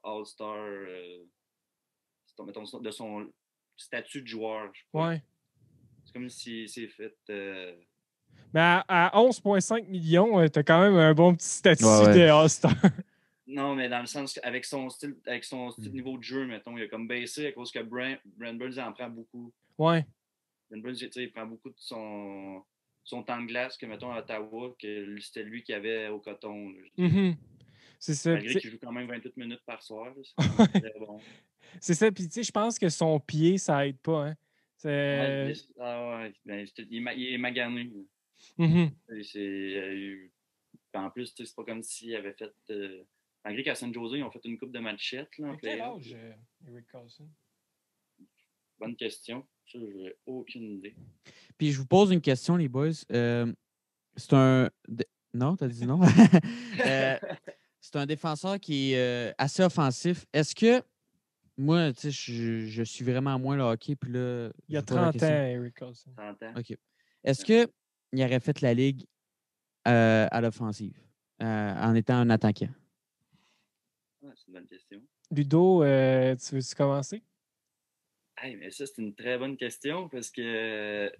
All-Star, de son statut de joueur, je crois. Ouais. C'est comme s'il s'est fait. Mais à 11,5 millions, tu as quand même un bon petit statut Ouais. de All-Star. Non, mais dans le sens avec son style niveau de jeu, mettons, il a comme baissé à cause que Brent Burns en prend beaucoup. Ouais. Brent Burns, il prend beaucoup de son temps de glace que, mettons, à Ottawa, que c'était lui qui avait au coton. Mm-hmm. C'est ça. Malgré qu'il joue quand même 28 minutes par soir. C'est très bon. C'est ça. Puis, je pense que son pied, ça aide pas. Hein. Ouais, ben, il est magané. Mm-hmm. En plus, c'est pas comme s'il avait fait. Malgré qu'à San Jose, ils ont fait une coupe de matchettes. Là, en Quel playoff. âge, Eric Carlson? Bonne question. Ça, j'ai aucune idée. Puis je vous pose une question, les boys. C'est un. Non, t'as dit non? C'est un défenseur qui est assez offensif. Est-ce que. Moi, tu sais, je suis vraiment moins le hockey. Puis là, Il y a je vous pose la 30 ans, question. Eric Carlson. 30 ans. OK. Est-ce qu'il aurait fait la ligue à l'offensive en étant un attaquant? C'est une bonne question. Ludo, tu veux-tu commencer? Hey, mais ça, c'est une très bonne question parce que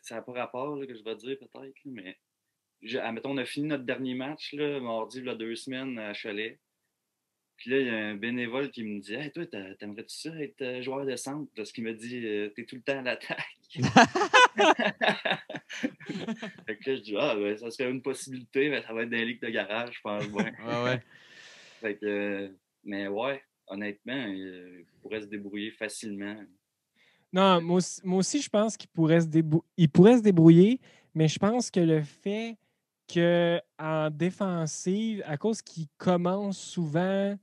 ça n'a pas rapport là, que je vais dire peut-être, mais admettons, on a fini notre dernier match là, mardi, il y a 2 semaines à Cholet. Puis là, il y a un bénévole qui me dit Hey, toi, t'aimerais-tu ça être joueur de centre? Parce qu'il me dit T'es tout le temps à l'attaque. Fait que là, je dis ben, ça serait une possibilité, mais ça va être dans les ligues de garage, je pense bien. Ouais. Fait que, mais ouais, honnêtement, il pourrait se débrouiller facilement. Non, moi aussi, je pense qu'il pourrait se débrouiller, mais je pense que le fait qu'en défensive, à cause qu'il commence souvent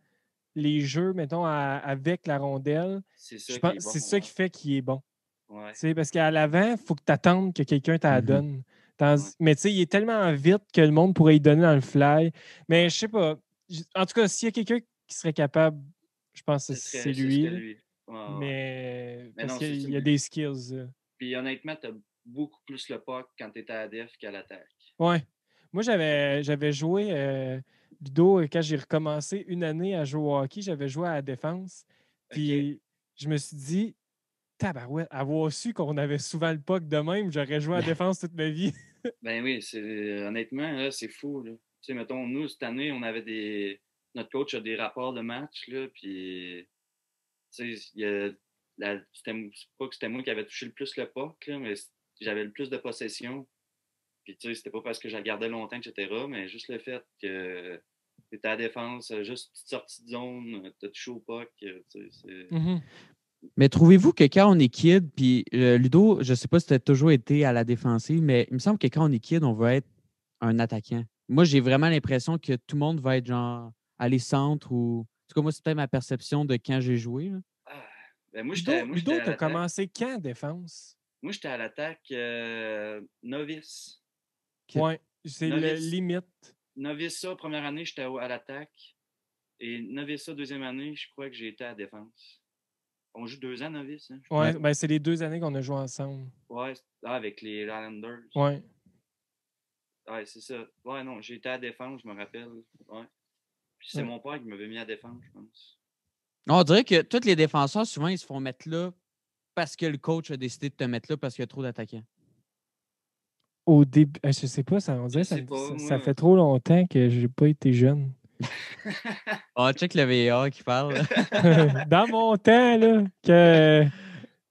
les jeux, mettons, avec la rondelle, C'est ça je qui pense est bon. c'est ça qui fait qu'il est bon. Ouais. Parce qu'à l'avant, il faut que tu attendes que quelqu'un te la donne. Mais il est tellement vite que le monde pourrait y donner dans le fly. Mais je sais pas. En tout cas, s'il y a quelqu'un qui serait capable, je pense que c'est Ce lui. serait Là. lui. Mais parce non, qu'il y a des skills. Puis honnêtement, tu as beaucoup plus le puck quand tu es à la def qu'à l'attaque. Ouais. Moi, j'avais joué Ludo quand j'ai recommencé une année à jouer au hockey, j'avais joué à la défense. Puis je me suis dit, tabarouette, avoir su qu'on avait souvent le puck de même, j'aurais joué à la défense toute ma vie. Ben oui, honnêtement, là, c'est fou. Là. Tu sais, mettons, nous, cette année, on avait notre coach a des rapports de match, là, puis tu sais, c'est pas que c'était moi qui avais touché le plus le puck, là, mais j'avais le plus de possession. Puis tu sais, c'était pas parce que je la gardais longtemps, etc., mais juste le fait que t'étais à la défense, juste petite sortie de zone, t'as touché au puck, tu sais, c'est... Mhm. Mais trouvez-vous que quand on est kid, puis Ludo, je ne sais pas si tu as toujours été à la défensive, mais il me semble que quand on est kid, on veut être un attaquant. Moi, j'ai vraiment l'impression que tout le monde va être genre aller centre ou. En tout cas, moi, c'est peut-être ma perception de quand j'ai joué, là. Ah, ben moi, j'étais Ludo, à tu as l'attaque. commencé quand défense? Moi, j'étais à l'attaque novice. Que- Ouais, c'est le Novice. limite. Novice ça, première année, j'étais à l'attaque. Et novice ça, deuxième année, je crois que j'ai été à la défense. On joue 2 ans novice, hein, je Ouais. Ouais, ben c'est les 2 années qu'on a joué ensemble. Ouais, avec les Islanders. Ouais. Ouais, c'est ça. Ouais, non, j'ai été à la défense, je me rappelle. Ouais. Puis c'est Ouais. mon père qui m'avait mis à la défense, je pense. On dirait que tous les défenseurs, souvent, ils se font mettre là parce que le coach a décidé de te mettre là parce qu'il y a trop d'attaquants. Au début, je sais pas, on dirait Je sais pas, ça moi. fait trop longtemps que j'ai pas été jeune. Ah, check le VAR qui parle. Dans mon temps, là, que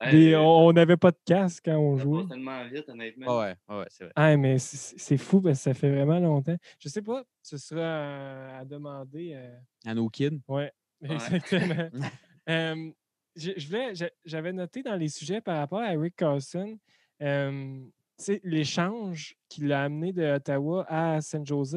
Hey, on n'avait pas de casque quand on ça passe jouait. tellement vite, honnêtement. Ouais, c'est vrai. Ah, mais c'est fou parce que ça fait vraiment longtemps. Je sais pas, ce sera à demander. À nos kids. Ouais, Ouais. exactement. Euh, j'avais noté dans les sujets par rapport à Rick Carlson, l'échange qu'il a amené de Ottawa à San Jose.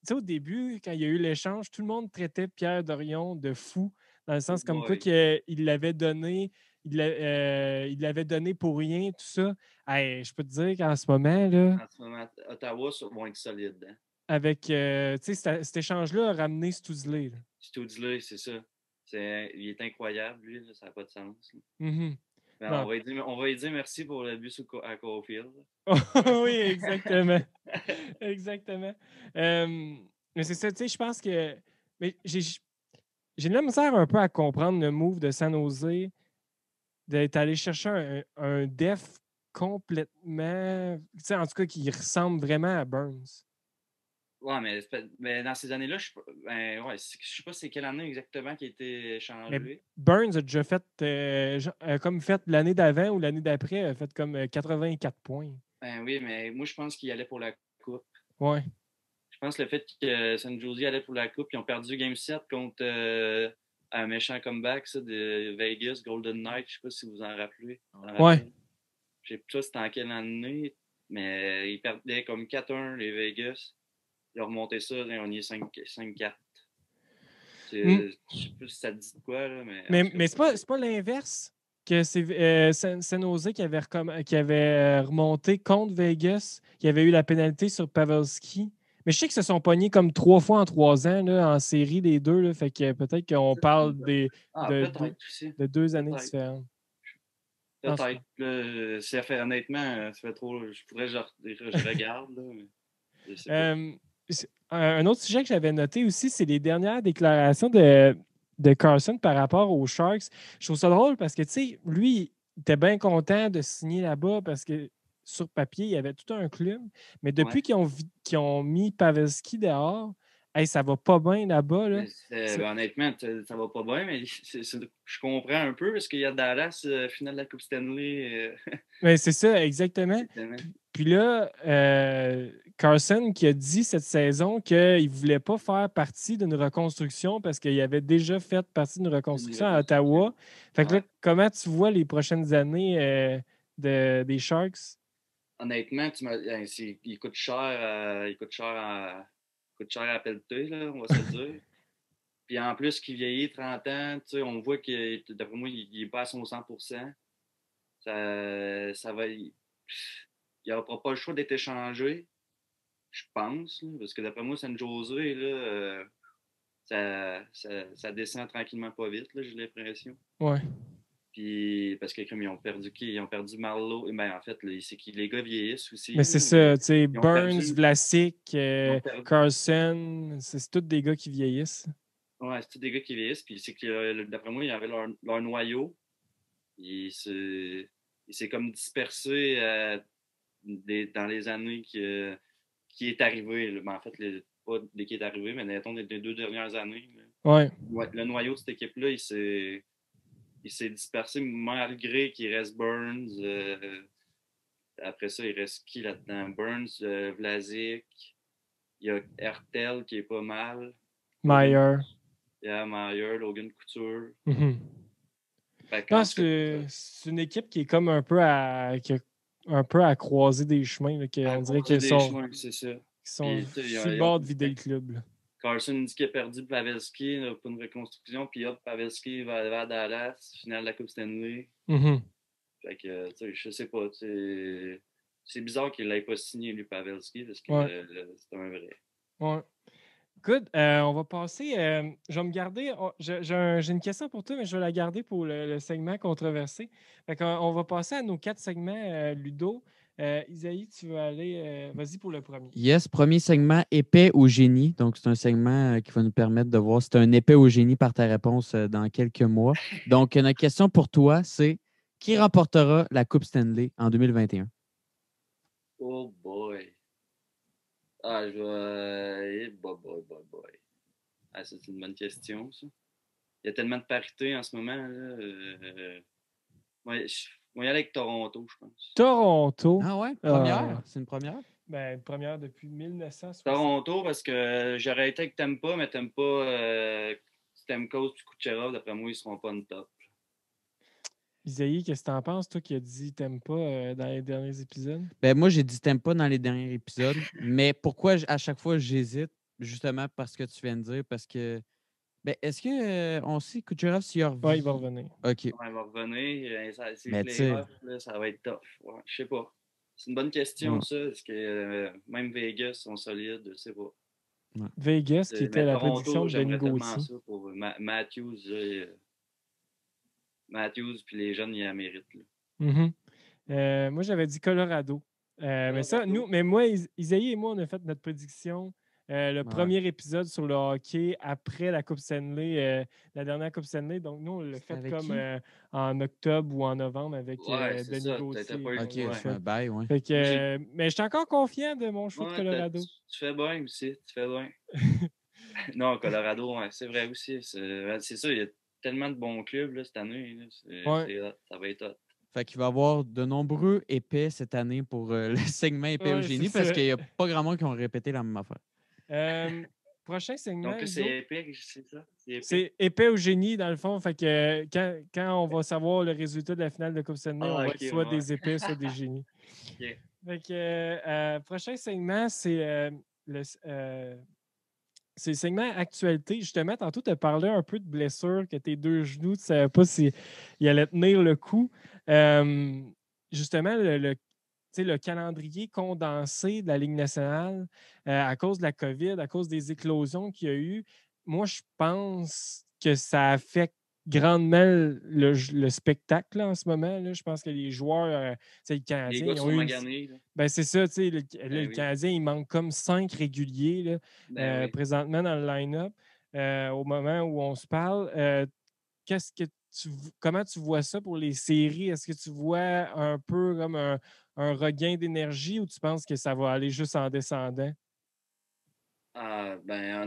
Au début, quand il y a eu l'échange, tout le monde traitait Pierre Dorion de fou, dans le Oh sens comme quoi boy. qu'il l'avait donné, il l'avait donné pour rien, tout ça. Hey, je peux te dire qu'en ce moment, là, En ce moment, Ottawa vont être solides. Hein. avec cet échange-là a ramené Stoudley. Stoudley, c'est ça. Il est incroyable, lui, là, ça n'a pas de sens. Là. Mhm. Mais Non. on va lui dire merci pour le but à Caulfield. Oui, exactement. Exactement. Mais c'est ça, tu sais, je pense que. Mais j'ai de la misère un peu à comprendre le move de San Jose d'être allé chercher un def complètement. Tu sais, en tout cas, qui ressemble vraiment à Burns. Ouais, mais dans ces années-là, je sais pas c'est quelle année exactement qui a été Mais échangé. Burns a déjà fait, comme fait l'année d'avant ou l'année d'après, a fait comme 84 points. Ben oui, mais moi, je pense qu'il allait pour la coupe. Ouais. Je pense que le fait que San Jose allait pour la coupe, ils ont perdu Game 7 contre un méchant comeback ça, de Vegas, Golden Knight. Je sais pas si vous en rappelez. Ouais. Je sais pas c'était en quelle année, mais ils perdaient comme 4-1 les Vegas. Ils ont remonté ça, là, on y est 5-4. Mm. Je sais pas si ça te dit de quoi, là, mais. Mais c'est pas l'inverse. Que c'est San Jose qui avait remonté contre Vegas, qui avait eu la pénalité sur Pavelski. Mais je sais qu'ils se sont pognés comme 3 fois en 3 ans là, en série, les deux. Là, fait que peut-être qu'on parle Ah, peut-être aussi. de 2 années Peut-être. différentes. Peut-être. Là, ça fait honnêtement, ça fait trop. Je pourrais, je regarde, là, mais je sais pas. Un autre sujet que j'avais noté aussi, c'est les dernières déclarations de Carson par rapport aux Sharks. Je trouve ça drôle parce que, tu sais, lui, il était bien content de signer là-bas parce que sur papier, il y avait tout un club. Mais Ouais. depuis qu'ils ont mis Pavelski dehors, hey, ça va pas bien là-bas. Là. Ben, honnêtement, ça va pas bien, mais je comprends un peu parce qu'il y a Dallas, finale de la Coupe Stanley. Mais c'est ça, exactement. Exactement. Puis là, Carson qui a dit cette saison qu'il ne voulait pas faire partie d'une reconstruction parce qu'il avait déjà fait partie d'une Une reconstruction à reconstruction. Ottawa. Fait que là, Ouais. comment tu vois les prochaines années des Sharks? Honnêtement, il coûte cher à pelleter, là, on va se le dire. Puis en plus, qu'il vieillit 30 ans, tu sais, on voit que, d'après moi, il n'est pas à son 100%. Ça va. Il n'aura pas le choix d'être échangé, je pense. Là, parce que d'après moi, San Jose, là, ça descend tranquillement pas vite, là, j'ai l'impression. Ouais. Puis, parce que comme ils ont perdu qui? Ils ont perdu Marlowe. Ben, en fait, là, c'est qui les gars vieillissent aussi. Mais Là, c'est mais ça, tu sais, ils ont Burns, perdu. Vlasic, Ils ont perdu. Carson, c'est tous des gars qui vieillissent. Ouais, c'est tous des gars qui vieillissent. Puis c'est que d'après moi, il y avait leur noyau. Il s'est comme dispersé dans les années qui est arrivé. Là. Ben, en fait, pas dès qu'il est arrivé, mais mettons les 2 dernières années. Là. Ouais. Le noyau de cette équipe-là, il s'est dispersé malgré qu'il reste Burns. Après ça, il reste qui là-dedans? Burns, Vlasic. Il y a Hertel qui est pas mal. Meyer. Meyer, Logan Couture. Mhm. Fait Non, qu'en tout cas, c'est une équipe qui est comme un peu à croiser des chemins. Là, à on dirait croiser qu'ils des chemins, c'est ça. sont Puis, tu sais, sur le bord de vider le club. Là. Carlson dit qu'il a perdu Pavelski là, pour une reconstruction, puis hop, Pavelski va aller à Dallas, finale de la Coupe Stanley. Mhm. Fait que, tu sais, je sais pas, c'est bizarre qu'il l'ait pas signé, lui, Pavelski, parce que Ouais. c'est un vrai. Ouais. Good. On va passer. Je vais me garder. J'ai une question pour toi, mais je vais la garder pour le segment controversé. Fait qu'on va passer à nos 4 segments, Ludo. Isaïe, tu veux aller. Vas-y pour le premier. Yes, premier segment, épais au génie. Donc, c'est un segment qui va nous permettre de voir si tu es un épais au génie par ta réponse dans quelques mois. Donc, notre question pour toi, c'est qui remportera la Coupe Stanley en 2021? Oh boy. Ah, je vais. Boy. Ah, c'est une bonne question, ça. Il y a tellement de parité en ce moment, là. Moi, y aller avec Toronto, je pense. Toronto. Ah ouais? Première? C'est une première? Ben, première depuis 1960. Toronto, parce que j'aurais été avec Tampa, mais Tampa, Stamkos et Kucherov, d'après moi, ils seront pas une top. Isaïe, qu'est-ce que t'en penses, toi qui as dit t'aimes pas dans les derniers épisodes? Ben, moi, j'ai dit t'aimes pas dans les derniers épisodes. Mais pourquoi à chaque fois j'hésite? Justement parce que tu viens de dire. Parce que. Ben, est-ce que on sait Kucherov s'il a Ouais, il va revu? revenir. OK. Ouais, il va revenir. C'est les Mais tu sais. playoffs, là, ça va être tough. Ouais, je sais pas. C'est une bonne question, Ouais. ça. Parce que même Vegas sont solides, je sais pas. Vegas, qui était Mais la Toronto, prédiction de Denis j'aimerais tellement Gauthier. ça pour Matthews. Là, Matthews, puis les jeunes, ils la méritent. Là. Mhm. Moi, j'avais dit Colorado. Mais ça, moi, Isaïe et moi, on a fait notre prédiction. Le premier épisode sur le hockey après la Coupe Stanley, la dernière Coupe Stanley. Donc, nous, on l'a fait comme en octobre ou en novembre avec Ouais, c'est Denis ça. Gauthier. Pas eu OK, le un bail, ouais. Fait que, mais je suis encore confiant de mon choix de Ouais, Colorado. tu fais bien aussi. Tu fais bien. Non, Colorado, ouais, c'est vrai aussi. C'est ça, il y a tellement de bons clubs là, cette année. Là, ça va être hot. Fait qu'il va y avoir de nombreux épais cette année pour le segment épais au Ouais, génie c'est parce ça. qu'il n'y a pas grand monde qui ont répété la même affaire. Prochain segment, Donc, Ludo, c'est épique, c'est ça? c'est épais au génie, dans le fond. Fait que quand on va savoir le résultat de la finale de Coupe Stanley, on Ah, va ok, être soit ouais. des épais, soit des génies. Ok. Fait que, prochain segment, c'est le segment actualité. Justement, tantôt, tu as parlé un peu de blessure, que tes 2 genoux, tu ne savais pas s'il allait tenir le coup. Justement, le calendrier condensé de la Ligue nationale à cause de la COVID, à cause des éclosions qu'il y a eu, moi, je pense que ça affecte grandement le spectacle là, en ce moment. Là. Je pense que les joueurs, les Les Canadiens, gars ils ont sont eu maganés. Là. ben, c'est ça, tu sais, le Ben oui. Canadien, il manque comme 5 réguliers là, Ben oui. présentement dans le line-up au moment où on se parle. Qu'est-ce que comment tu vois ça pour les séries? Est-ce que tu vois un peu comme un regain d'énergie ou tu penses que ça va aller juste en descendant? Ah, ben,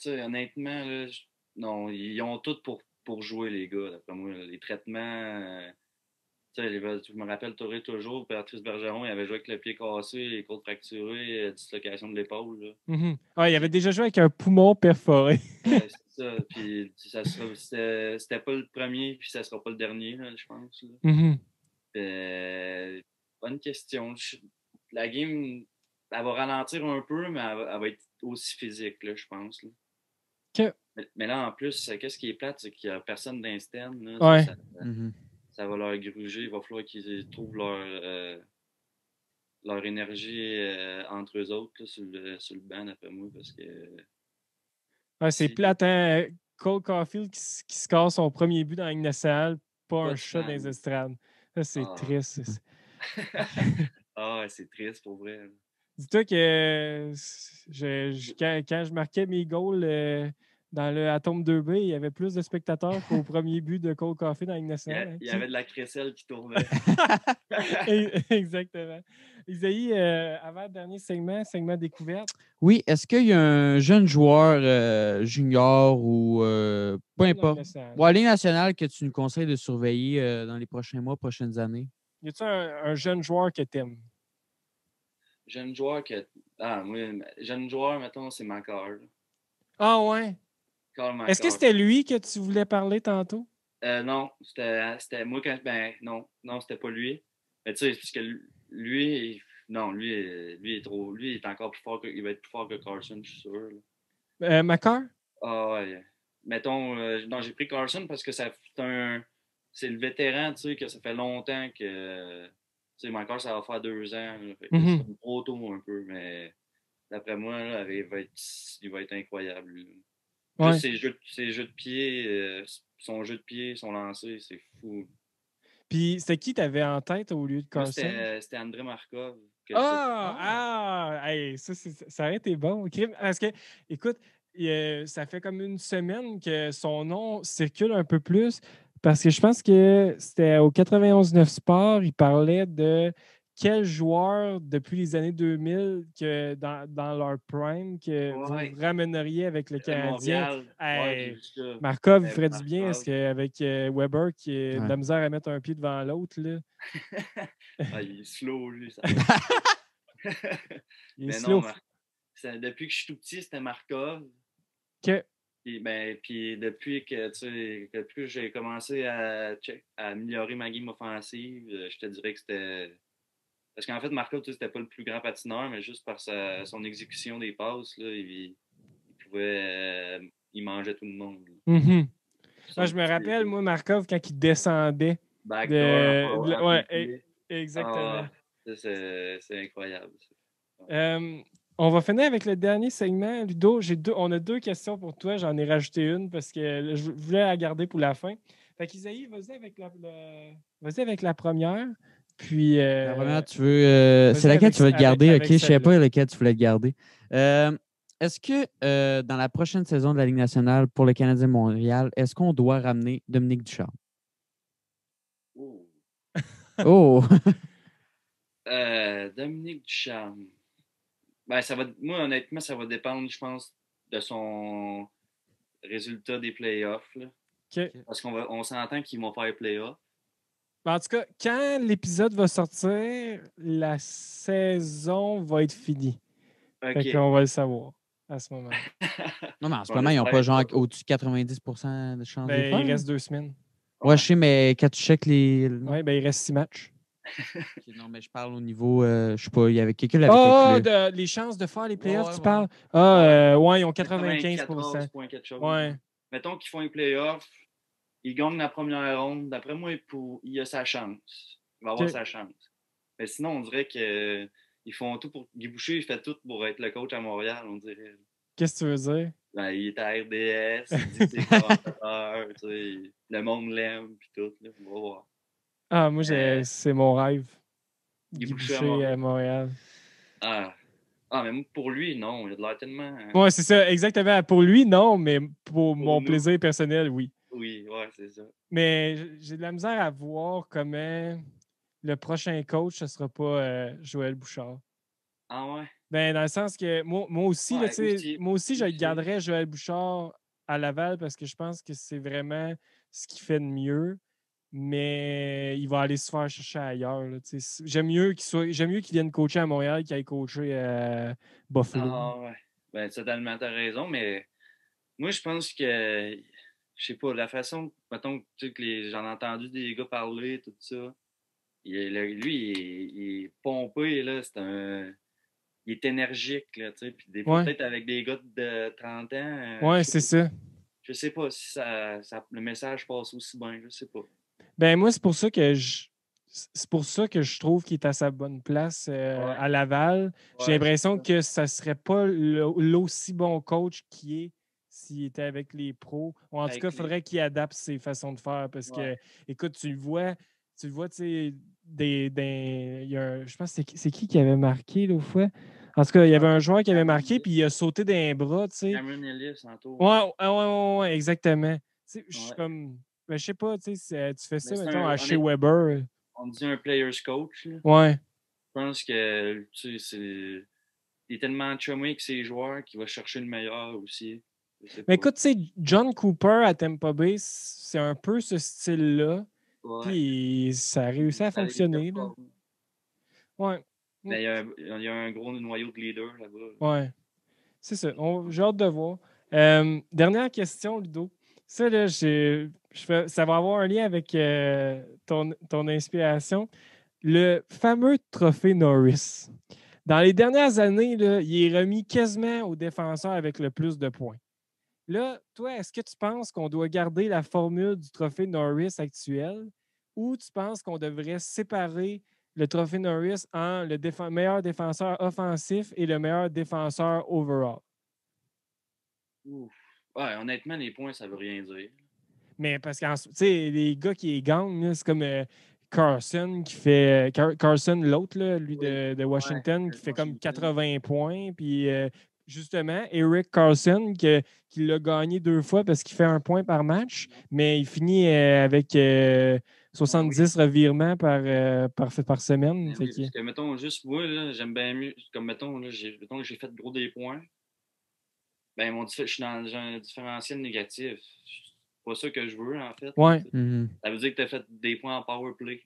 honnêtement, là, non, ils ont tout pour jouer, les gars, d'après moi. Les traitements. Tu sais, je me rappelle toujours, Patrice Bergeron, il avait joué avec le pied cassé, les côtes fracturées, dislocation de l'épaule. Là. Mm-hmm. Ah, il avait déjà joué avec un poumon perforé. Ouais, c'est ça. Puis c'était pas le premier, puis ça sera pas le dernier, là, je pense. Là. Mm-hmm. Bonne question. La game, elle va ralentir un peu, mais elle va être aussi physique, là, je pense. Là. Que... Mais là, en plus, qu'est-ce qui est plate, c'est qu'il n'y a personne d'instant. Ouais. Ça va leur gruger. Il va falloir qu'ils trouvent leur énergie entre eux autres là, sur le banc, d'après moi, parce que Ouais, c'est plate, hein? Cole Caulfield qui score son premier but dans la Ligue nationale, pas un chat dans les estrades. Ça, c'est triste. Ah, c'est triste pour vrai. Dis-toi que quand je marquais mes goals dans le Atome 2B, il y avait plus de spectateurs qu'au premier but de Cole Caulfield dans la Ligue nationale. Il y avait de la crécelle qui tournait. Exactement. Isaïe, avant le dernier segment découverte. Oui, est-ce qu'il y a un jeune joueur junior ou peu importe, Ligue nationale que tu nous conseilles de surveiller dans les prochains mois, prochaines années? Y a-t-il un jeune joueur que tu aimes? Jeune joueur que. Ah, oui, jeune joueur, mettons, c'est Makar. Ah ouais? Est-ce que c'était lui que tu voulais parler tantôt? Non, c'était moi quand. Ben, non, c'était pas lui. Mais tu sais, parce que lui, non, lui est trop. Lui, il est encore plus fort que. Il va être plus fort que Carson, je suis sûr. Là. Macar? Ah ouais. Mettons, non, j'ai pris Carson parce que c'est le vétéran, tu sais, que ça fait longtemps que. Tu sais, Macar, ça va faire 2 ans. Là, fait que c'est comme trop tôt un peu, mais d'après moi, là, il va être incroyable. Lui. Ouais. Juste ses jeux de pied, son jeu de pied, son lancer, c'est fou. Puis c'était qui t'avais en tête au lieu de Moi, Carson? c'était André Markov. Hey, ça aurait été bon. Parce que, écoute, ça fait comme une semaine que son nom circule un peu plus. Parce que je pense que c'était au 91-9 Sport, il parlait de quel joueur depuis les années 2000 que dans leur prime que Ouais, vous ramèneriez avec le Canadien. Montréal. Ouais, j'ai Hey, vu ça. Markov, il ferait du bien. Est-ce Markov. qu'avec Weber qui a de Ouais. la misère à mettre un pied devant l'autre, là? Il est slow, lui. Ça. Il est Mais slow. non, depuis que je suis tout petit, c'était Markov. OK. Puis depuis que j'ai commencé à améliorer ma game offensive, je te dirais que c'était. Parce qu'en fait, Markov, c'était pas le plus grand patineur, mais juste par son exécution des passes, là, il pouvait. Il mangeait tout le monde. Mhm. Moi, Son je me petit rappelle, moi, Markov, quand il descendait backdoor en ouais, pied. exactement. Ah, ça, c'est incroyable. Ça. Euh, on va finir avec le dernier segment. Ludo, on a 2 questions pour toi. J'en ai rajouté une parce que je voulais la garder pour la fin. Fait qu'Isaïe, vas-y avec la première. Puis, La première, tu veux. C'est vas-y laquelle tu veux te garder? Ok, avec je ne savais celle-là. pas lequel tu voulais te garder. Est-ce que dans la prochaine saison de la Ligue nationale pour le Canadien de Montréal, est-ce qu'on doit ramener Dominique Ducharme? Oh. Oh! Dominique Ducharme. Ben, moi, honnêtement, ça va dépendre, je pense, de son résultat des playoffs. Là. OK. Parce on s'entend qu'ils vont faire les playoffs. En tout cas, quand l'épisode va sortir, la saison va être finie. Fait OK. qu'on va le savoir à ce moment. Non, mais en ce Bon, moment, ils n'ont j'espère pas genre pas. au-dessus de 90% de chance de les Ben, il faire. reste 2 semaines. Ouais, Ouais. je sais, mais quand tu checkes les. Non. Oui, ben, il reste 6 matchs. Ok, non, mais je parle au niveau. Je sais pas, il y avait quelqu'un qui l'avait calculé. Les chances de faire les playoffs, Ouais, tu ouais. parles? Ouais. Ouais, ils ont 95%. 94 points quelque chose. Ouais. Mettons qu'ils font les playoffs, ils gagnent la première ronde. D'après moi, il a sa chance. Il va avoir OK. sa chance. Mais sinon, on dirait qu'ils font tout pour. Guy Boucher, il fait tout pour être le coach à Montréal, on dirait. Qu'est-ce que tu veux dire? Ben, il est à RDS, il dit ses commentateurs, tu sais, le monde l'aime, puis tout. Là, on va voir. Ah, moi, c'est mon rêve. Guy Guy Boucher à Boucher à Montréal. Montréal. Mais pour lui, non. Il a de l'air tellement. Ouais, c'est ça, exactement. Pour lui, non, mais pour Pour mon nous, plaisir personnel, oui. oui, ouais, c'est ça. Mais j'ai de la misère à voir comment le prochain coach, ce ne sera pas Joël Bouchard. Ah ouais? Ben, dans le sens que moi aussi, là, Ouais, moi aussi, je aussi. garderais Joël Bouchard à Laval parce que je pense que c'est vraiment ce qu'il fait de mieux. Mais il va aller se faire chercher ailleurs. Là, j'aime mieux qu'il vienne coacher à Montréal qu'il aille coacher à Buffalo. Ah ouais. Ben, totalement, t'as raison, mais moi, je pense que, je sais pas, la façon, mettons, tu sais, j'en ai entendu des gars parler, tout ça. Il est pompé, là, il est énergique, là, tu sais. Puis des fois, Ouais, peut-être avec des gars de 30 ans, ouais, c'est ça. je sais pas si le message passe aussi bien, je sais pas. Ben moi, c'est pour ça que je trouve qu'il est à sa bonne place Ouais, à Laval. J'ai ouais, c'est l'impression ça. que ça serait pas l'aussi bon coach qu'il est s'il était avec les pros. Ou en tout cas, Avec il faudrait qu'il adapte ses façons de faire parce ouais. que, écoute, tu le vois, tu sais, je pense que c'est qui avait marqué l'autre fois? En tout cas, il y avait un joueur qui avait Cameron marqué, Ellis. puis il a sauté d'un bras, tu sais. Cameron Ellis, en tour. Ouais, ouais, exactement. Tu sais, je suis Ouais. comme. Ben, je sais pas, tu sais, tu fais Mais ça, mettons, à chez Weber. on dit un player's coach, là. Ouais. Je pense que, tu sais, il est tellement chumé avec ses joueurs qu'il va chercher le meilleur aussi. Je sais Mais pas. écoute, tu sais, John Cooper à Tampa Bay, c'est un peu ce style-là. Ouais. Puis ça a réussi à Il fonctionner, là. performe. Ouais. Mais il y a un gros noyau de leader là-bas. Ouais. C'est ça. J'ai hâte de voir. Dernière question, Ludo. Ça, là, ça va avoir un lien avec ton inspiration. Le fameux trophée Norris. Dans les dernières années, là, il est remis quasiment au défenseur avec le plus de points. Là, toi, est-ce que tu penses qu'on doit garder la formule du trophée Norris actuel ou tu penses qu'on devrait séparer le trophée Norris en le meilleur défenseur offensif et le meilleur défenseur overall? Ouf. Ouais, honnêtement, les points, ça veut rien dire. Mais parce que les gars qui les gagnent, là, c'est comme Carson qui fait. Carson, l'autre, là, lui Oui. de Washington, Ouais, qui fait comme Washington. 80 points. Puis justement, Eric Carson, qui l'a gagné 2 fois parce qu'il fait 1 point par match, mais il finit avec 70 revirements par semaine. Ben Fait oui, que- parce que, mettons, juste moi, là, j'aime bien mieux. Comme, mettons, là, mettons que j'ai fait gros des points. Ben, je suis dans un différentiel négatif. C'est pas ça que je veux, en fait. Là, ouais, Mhm. ça veut dire que tu as fait des points en power play.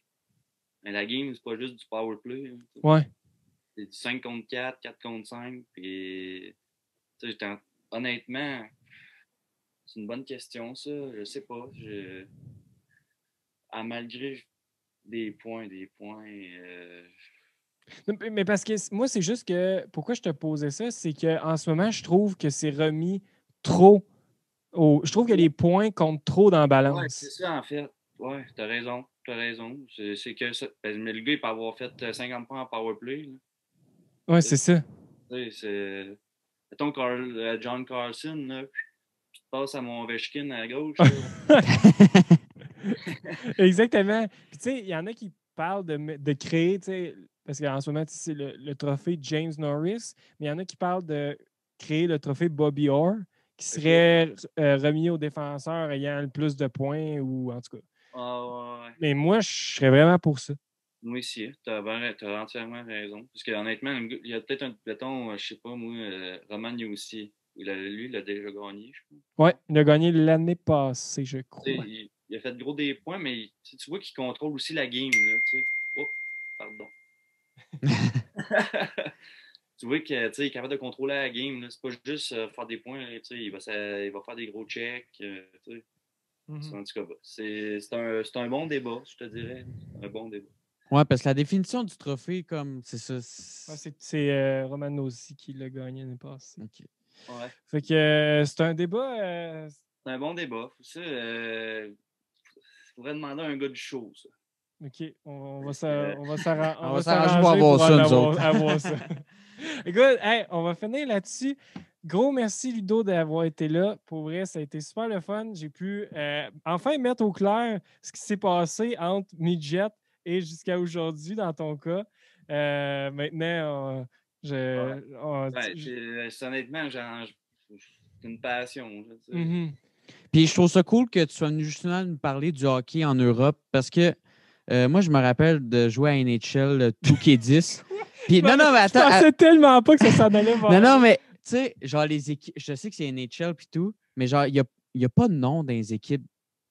Mais la game, c'est pas juste du power play. Là, ouais. c'est du 5 contre 4, 4 contre 5. Puis, honnêtement, c'est une bonne question, ça. Je sais pas. Malgré des points. Mais parce que moi, c'est juste que pourquoi je te posais ça, c'est qu'en ce moment, je trouve que c'est remis trop. Je trouve que les points comptent trop dans la Ouais, c'est balance. ça, en fait. Ouais, t'as raison. T'as raison. C'est que ça. Mais le gars, il peut avoir fait 50 points en powerplay. Là. Ouais, Tu c'est ça. sais, c'est. Mettons John Carlson, là, tu te passes à mon Ovechkin à gauche. Là. Exactement. Puis tu sais, il y en a qui parlent de créer, tu sais, parce qu'en ce moment, tu sais, c'est le trophée James Norris, mais il y en a qui parlent de créer le trophée Bobby Orr, qui Ok. serait remis aux défenseurs ayant le plus de points, ou en tout cas. Ah, ouais. Mais moi, je serais vraiment pour ça. Moi aussi, t'as entièrement raison. Parce que honnêtement, il y a peut-être un. Mettons, je sais pas, moi, Roman aussi. Lui, il a déjà gagné, je crois. Ouais, il a gagné l'année passée, je Tu sais, crois. il a fait gros des points, mais tu vois qu'il contrôle aussi la game, là, tu sais. Oh, pardon. Tu vois que, tu sais, il est capable de contrôler la game, là. C'est pas juste faire des points, là, tu sais. Il va faire des gros checks, tu sais. Mhm. En tout cas, c'est un bon débat, je te dirais. C'est un bon débat. Ouais, parce que la définition du trophée, comme c'est ça. Ouais, c'est Roman aussi qui l'a gagné l'année passée. OK. Ouais. Fait que c'est un débat. C'est un bon débat. Ça, faudrait demander à un gars du show, ça. OK, Parce que, on On va va s'arranger pour s'arranger avoir pour ça, nous autres. avoir ça. Écoute, hey, on va finir là-dessus. Gros merci, Ludo, d'avoir été là. Pour vrai, ça a été super le fun. J'ai pu enfin mettre au clair ce qui s'est passé entre Midget et jusqu'à aujourd'hui, dans ton cas. Maintenant, ouais. on- Ouais, je- honnêtement, c'est une passion, là, tu sais. Mhm. Puis je trouve ça cool que tu sois venu justement nous parler du hockey en Europe parce que moi, je me rappelle de jouer à NHL 2K10. Puis non, non, mais Je attends. pensais tellement pas que ça s'en allait Non, vers non, là. mais tu sais, genre les équipes, je sais que c'est NHL puis tout, mais genre, il y a pas de nom dans les équipes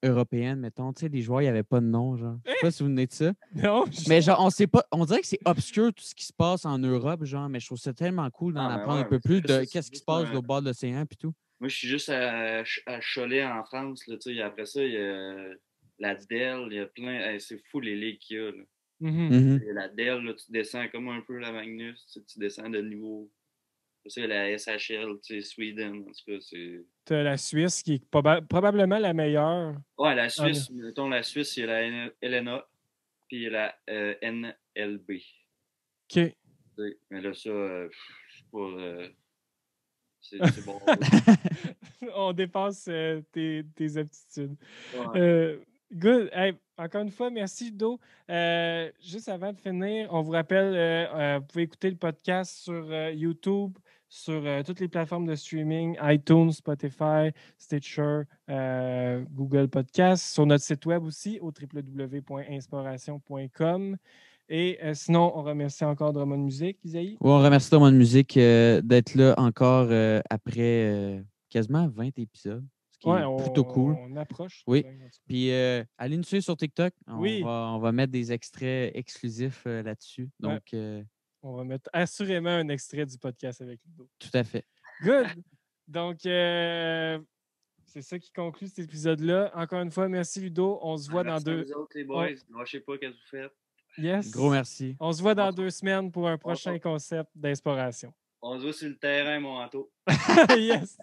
européennes, mettons. Tu sais, les joueurs, il n'y avait pas de nom, genre. Je sais pas si vous venez de ça. Non, Mais genre, on sait pas, on dirait que c'est obscur tout ce qui se passe en Europe, genre, mais je trouve ça tellement cool d'en Ah, ben apprendre un ouais, peu mais plus de c'est qu'est-ce qui se juste passe au bord de l'océan puis tout. Moi, je suis juste à Cholet, en France, là, tu sais. Après ça, il y a la Dell, il y a plein. C'est fou les ligues qu'il y a, là. Mhm. Mhm. Il y a la Dell, là, tu descends comme un peu la Magnus, tu descends de niveau. C'est la SHL, tu sais, Sweden, en tout cas, c'est. T'as la Suisse qui est probablement la meilleure. Ouais, la en- Suisse, mettons, la Suisse, il y a la LNA, puis il y a la NLB. OK. Tu sais. Mais là, ça, je sais pas. C'est bon. On dépasse tes aptitudes. Ouais. Good. Hey, encore une fois, merci, Do. Juste avant de finir, on vous rappelle, vous pouvez écouter le podcast sur YouTube, sur toutes les plateformes de streaming, iTunes, Spotify, Stitcher, Google Podcast, sur notre site web aussi, au www.inspiration.com. Et sinon, on remercie encore Drummond Music, Isaïe. Ouais, on remercie Thomas de musique d'être là encore après quasiment 20 épisodes, ce qui Ouais, est plutôt cool. on approche. Oui. En tout cas. Puis allez nous suivre sur TikTok. Oui. On va mettre des extraits exclusifs là-dessus. Ouais. Donc, On va mettre assurément un extrait du podcast avec Ludo. tout à fait. Good. Donc, C'est ça qui conclut cet épisode-là. Encore une fois, merci Ludo. On se voit dans Merci à 2... vous autres, les boys. Lâchez pas qu'est-ce que vous faites. Yes. Gros merci. On se voit dans 2 semaines pour un prochain concept d'inspiration. On se voit sur le terrain, mon Anto. Yes.